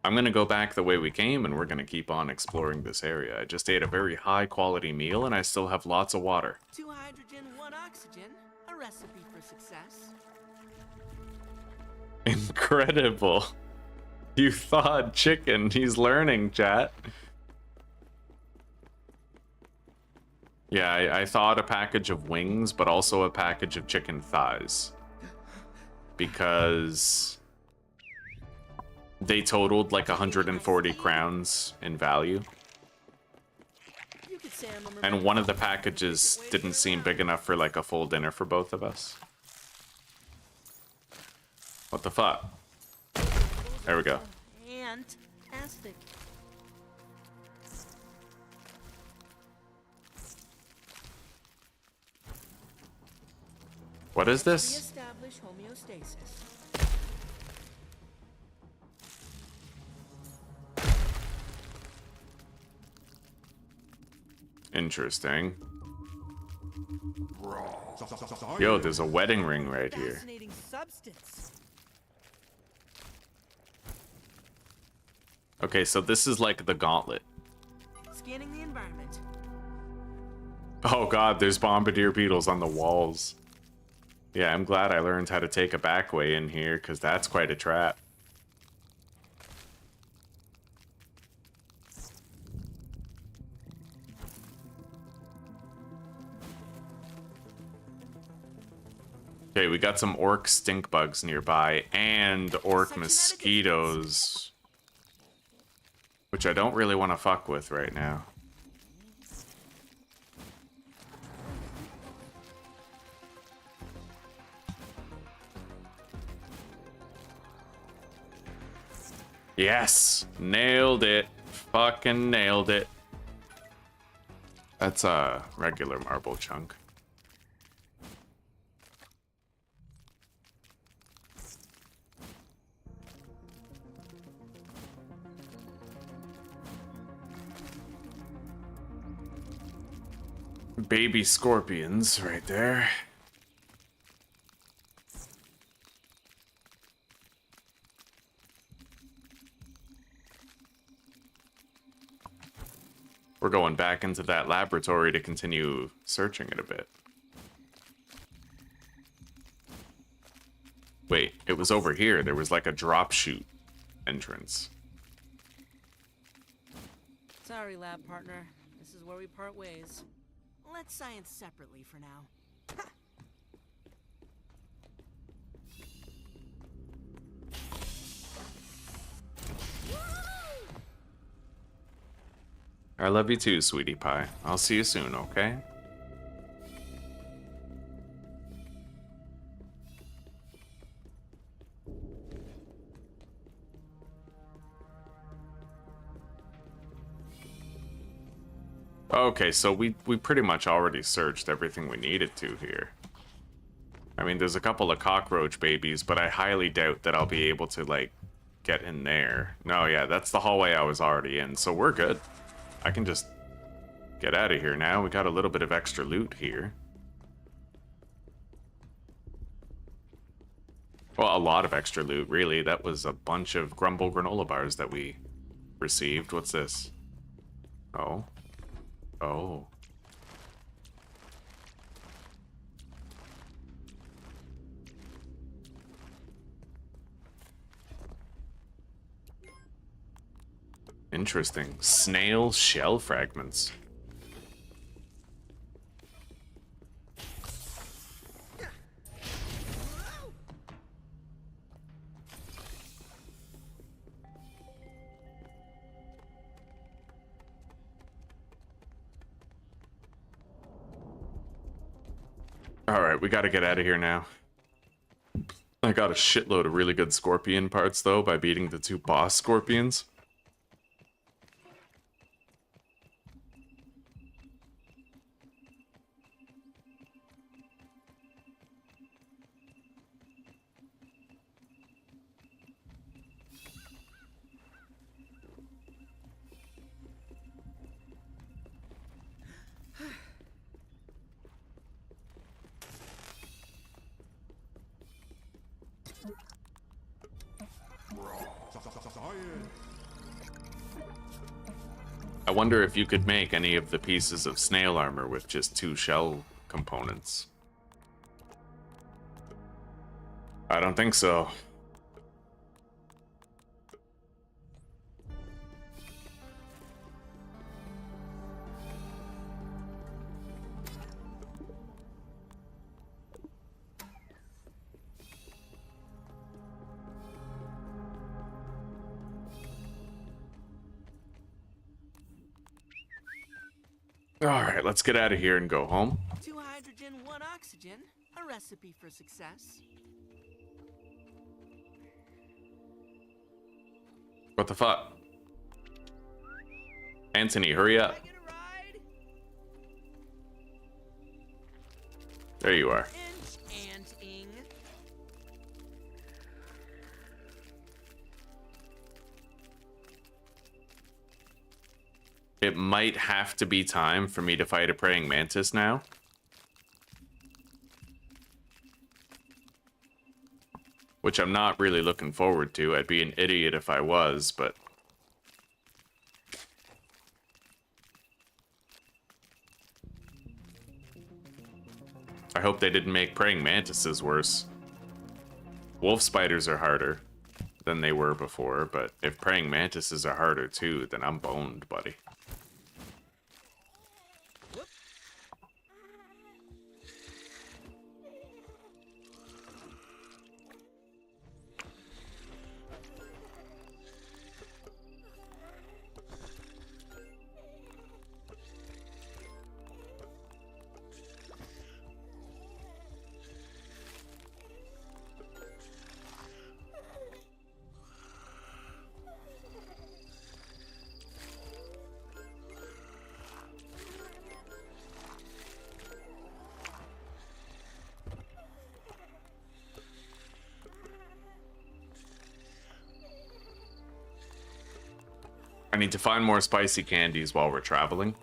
I'm gonna go back the way we came, and we're gonna keep on exploring this area. I just ate a very high-quality meal, and I still have lots of water. 2 hydrogen, 1 oxygen. A recipe for success. Incredible. You thawed chicken. He's learning, chat. Yeah, I thawed a package of wings, but also a package of chicken thighs. Because they totaled like 140 crowns in value. You could say I'm a And one of the packages didn't seem big enough for like a full dinner for both of us. What the fuck? There we go. Fantastic. What is this? Reestablish homeostasis. Interesting. Yo, there's a wedding ring right here. Fascinating substance. Okay, so this is like the gauntlet. Scanning the environment. Oh god, there's bombardier beetles on the walls. Yeah, I'm glad I learned how to take a back way in here, because that's quite a trap. Okay, we got some orc stink bugs nearby, and orc mosquitoes. Which I don't really want to fuck with right now. Yes! Nailed it. Fucking nailed it. That's a regular marble chunk. Baby scorpions right there. We're going back into that laboratory to continue searching it a bit. Wait, it was over here. There was like a drop chute entrance. Sorry, lab partner. This is where we part ways. Let's science separately for now. I love you too, sweetie pie. I'll see you soon, okay? Okay, so we pretty much already searched everything we needed to here. I mean, there's a couple of cockroach babies, but I highly doubt that I'll be able to, like, get in there. No, yeah, that's the hallway I was already in, so we're good. I can just get out of here now. We got a little bit of extra loot here. Well, a lot of extra loot, really. That was a bunch of Grumble granola bars that we received. What's this? Oh. Oh. Interesting. Snail shell fragments. Alright, we gotta get out of here now. I got a shitload of really good scorpion parts, though, by beating the 2 boss scorpions. I wonder if you could make any of the pieces of snail armor with just 2 shell components. I don't think so. Alright, let's get out of here and go home. 2 hydrogen, 1 oxygen. A recipe for success. What the fuck? Anthony, hurry up. Can I get a ride? There you are. Enchanting. It might have to be time for me to fight a praying mantis now. Which I'm not really looking forward to. I'd be an idiot if I was, but... I hope they didn't make praying mantises worse. Wolf spiders are harder than they were before, but if praying mantises are harder too, then I'm boned, buddy. I need to find more spicy candies while we're traveling.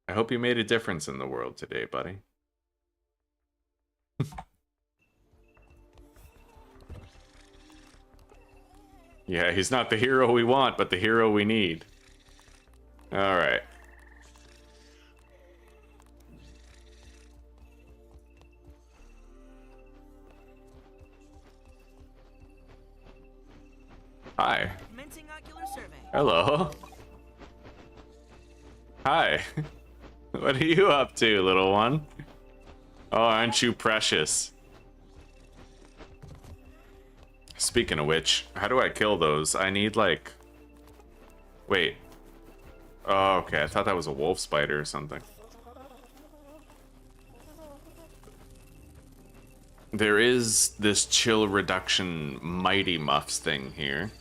I hope you made a difference in the world today, buddy. Yeah, he's not the hero we want, but the hero we need. Alright. Hi. Commencing ocular survey. Hello. Hi. What are you up to, little one? Oh, aren't you precious? Speaking of which, how do I kill those? I need, like... Wait. Oh, okay. I thought that was a wolf spider or something. There is this chill reduction Mighty Muffs thing here.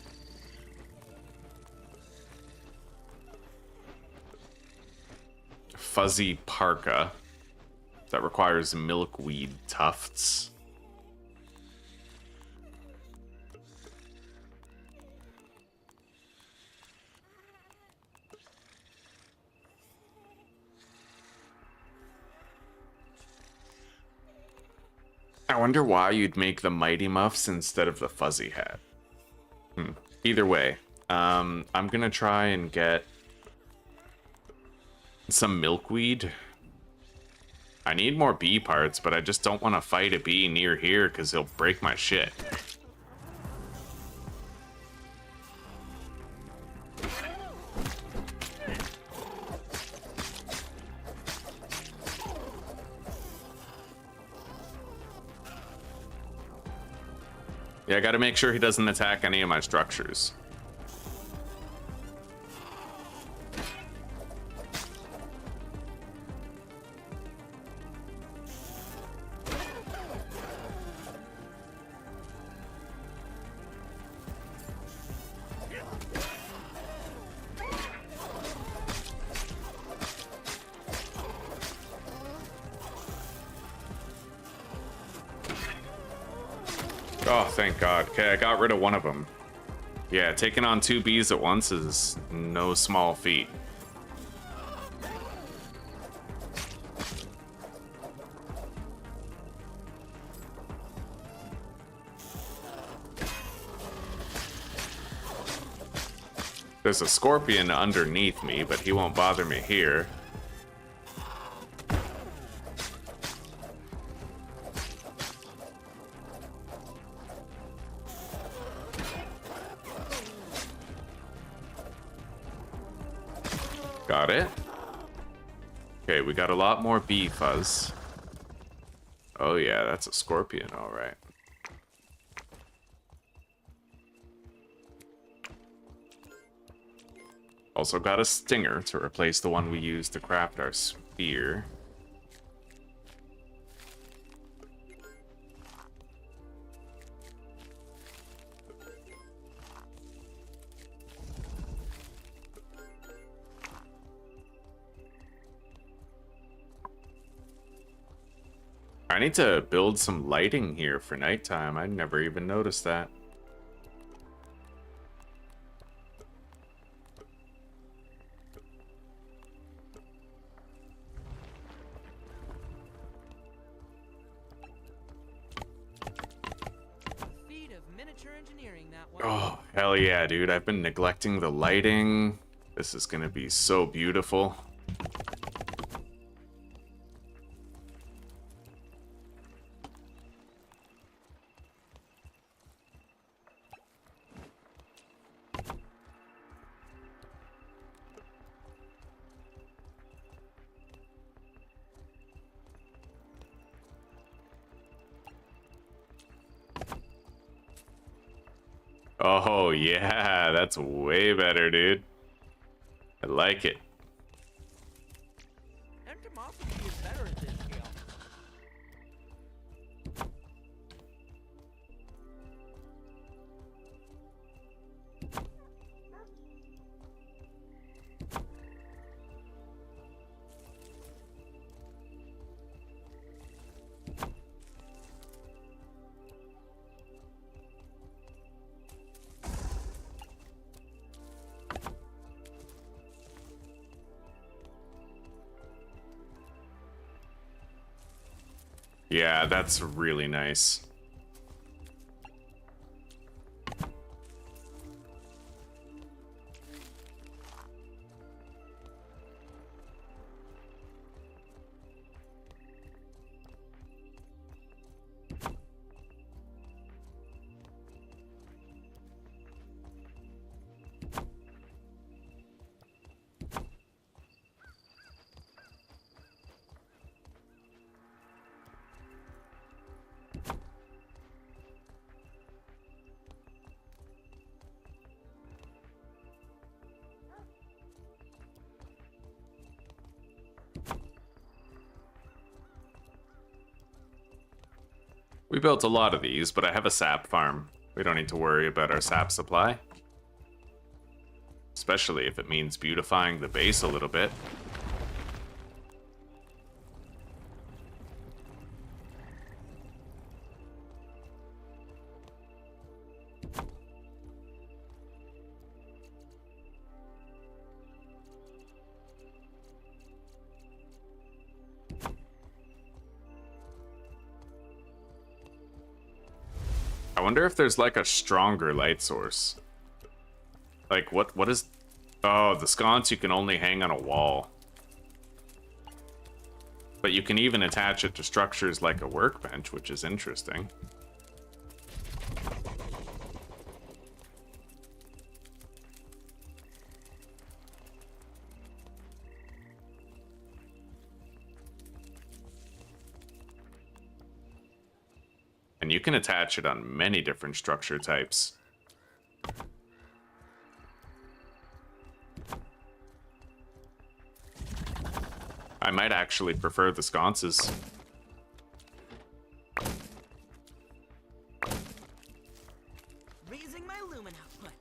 Fuzzy parka that requires milkweed tufts. I wonder why you'd make the Mighty Muffs instead of the fuzzy hat. Either way, I'm gonna try and get some milkweed. I need more bee parts, but I just don't want to fight a bee near here because he'll break my shit. Yeah, I gotta make sure he doesn't attack any of my structures. Oh, thank God. Okay, I got rid of one of them. Yeah, taking on 2 bees at once is no small feat. There's a scorpion underneath me, but he won't bother me here. Got it. Okay, we got a lot more bee fuzz. Oh yeah, that's a scorpion, all right. Also got a stinger to replace the one we used to craft our spear. I need to build some lighting here for nighttime. I never even noticed that. Feat of miniature engineering, that one. Oh, hell yeah, dude. I've been neglecting the lighting. This is gonna be so beautiful. Oh, yeah, that's way better, dude. I like it. Entomophagy is better at this scale. Yeah, that's really nice. We built a lot of these, but I have a sap farm. We don't need to worry about our sap supply. Especially if it means beautifying the base a little bit. I wonder if there's like a stronger light source. Like what is... Oh, the sconce you can only hang on a wall. But you can even attach it to structures like a workbench, which is interesting. And you can attach it on many different structure types. I might actually prefer the sconces. Raising my lumen output.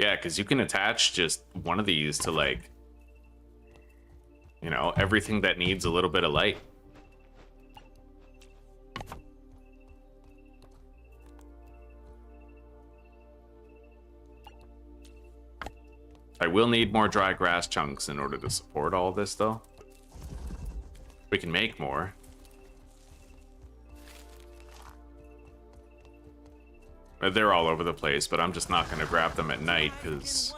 Yeah, because you can attach just one of these to like You know, everything that needs a little bit of light. I will need more dry grass chunks in order to support all this, though. We can make more. They're all over the place, but I'm just not going to grab them at night, because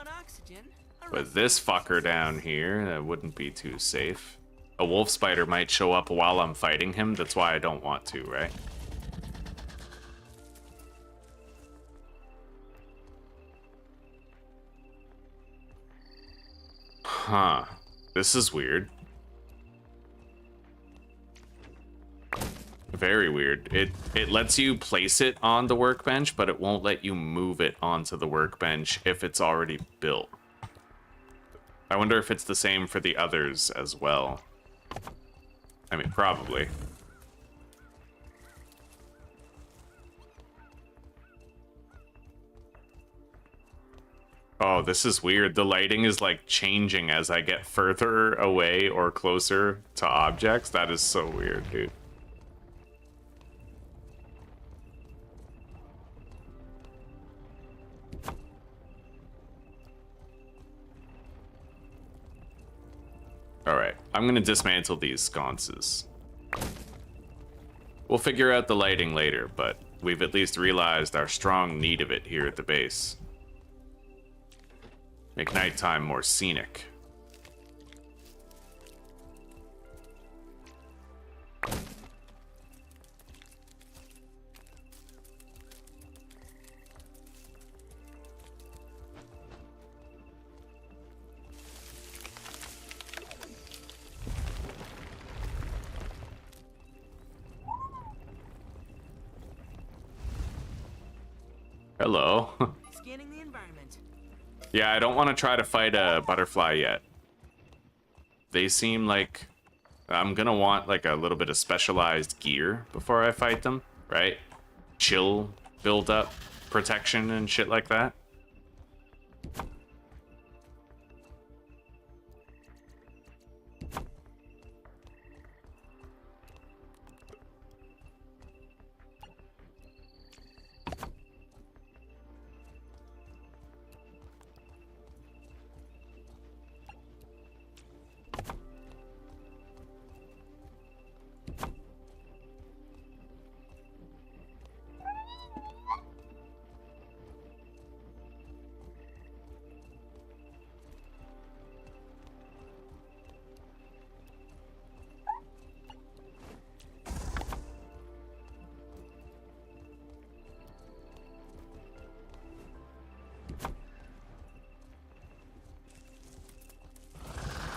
with this fucker down here, that wouldn't be too safe. A wolf spider might show up while I'm fighting him, that's why I don't want to, right? Huh. This is weird. Very weird. It lets you place it on the workbench, but it won't let you move it onto the workbench if it's already built. I wonder if it's the same for the others as well. I mean, probably. Oh, this is weird. The lighting is like changing as I get further away or closer to objects. That is so weird, dude. Alright, I'm gonna dismantle these sconces. We'll figure out the lighting later, but we've at least realized our strong need of it here at the base. Make nighttime more scenic. Hello. Scanning the environment. Yeah, I don't want to try to fight a butterfly yet. They seem like I'm gonna want like a little bit of specialized gear before I fight them, right? Chill, build up, protection and shit like that.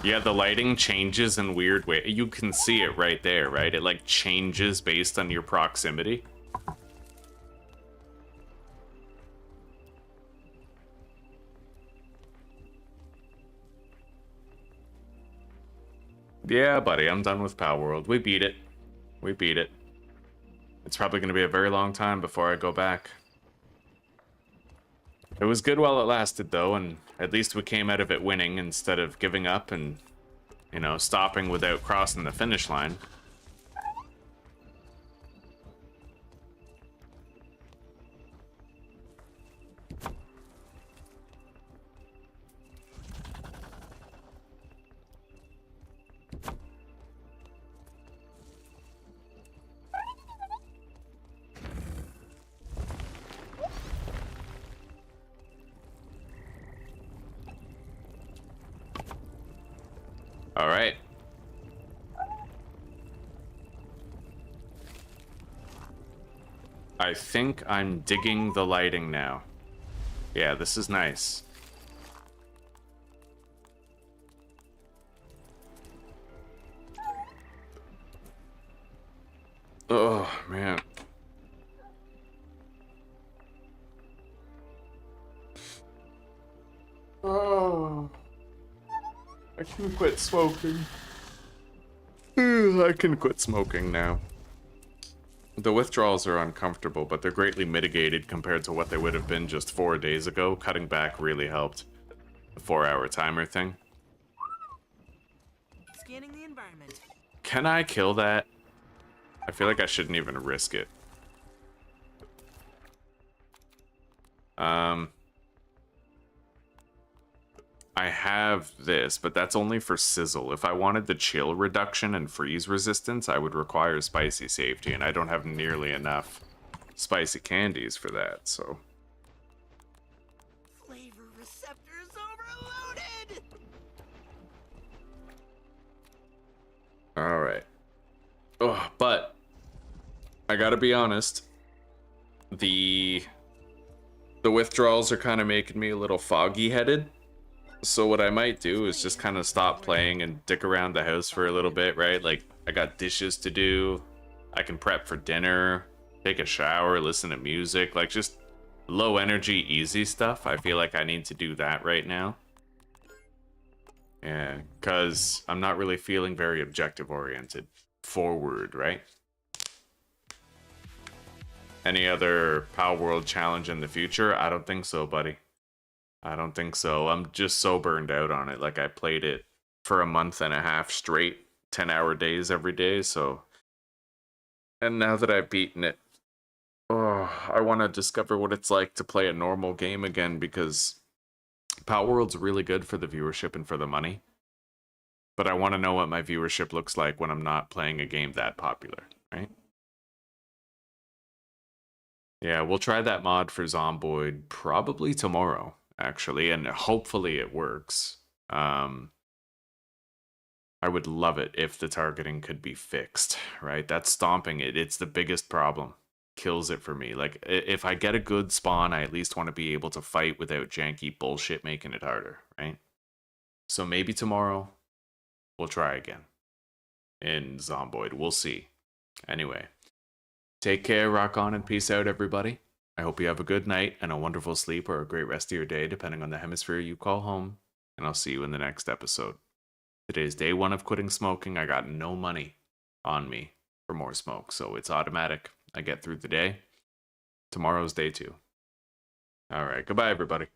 Yeah, the lighting changes in weird way. You can see it right there, right? It like changes based on your proximity. Yeah, buddy, I'm done with Power World. We beat it. We beat it. It's probably going to be a very long time before I go back. It was good while it lasted, though, and at least we came out of it winning instead of giving up and, you know, stopping without crossing the finish line. All right. I think I'm digging the lighting now. Yeah, this is nice. Oh, man. Oh. I can quit smoking. I can quit smoking now. The withdrawals are uncomfortable, but they're greatly mitigated compared to what they would have been just 4 days ago. Cutting back really helped. The 4-hour timer thing. scanning the environment. Can I kill that? I feel like I shouldn't even risk it. I have this, but that's only for sizzle. If I wanted the chill reduction and freeze resistance, I would require spicy safety, and I don't have nearly enough spicy candies for that, so... Flavor receptors overloaded! Alright. Oh, but I gotta be honest. The withdrawals are kind of making me a little foggy-headed. So what I might do is just kind of stop playing and dick around the house for a little bit, right? Like, I got dishes to do. I can prep for dinner, take a shower, listen to music. Like, just low energy, easy stuff. I feel like I need to do that right now. Yeah, because I'm not really feeling very objective-oriented. Forward, right? Any other Power World challenge in the future? I don't think so, buddy. I don't think so. I'm just so burned out on it. Like, I played it for a month and a half straight, 10-hour days every day, so... And now that I've beaten it, oh, I want to discover what it's like to play a normal game again, because Power World's really good for the viewership and for the money. But I want to know what my viewership looks like when I'm not playing a game that popular, right? Yeah, we'll try that mod for Zomboid probably tomorrow, actually, and hopefully it works. I would love it if the targeting could be fixed, right? That's stomping it. It's the biggest problem. Kills it for me. Like, if I get a good spawn, I at least want to be able to fight without janky bullshit making it harder, right? So maybe tomorrow, we'll try again. In Zomboid, we'll see. Anyway, take care, rock on, and peace out, everybody. I hope you have a good night and a wonderful sleep or a great rest of your day, depending on the hemisphere you call home, and I'll see you in the next episode. Today's day 1 of quitting smoking. I got no money on me for more smoke, so it's automatic. I get through the day. Tomorrow's day 2. All right, goodbye, everybody.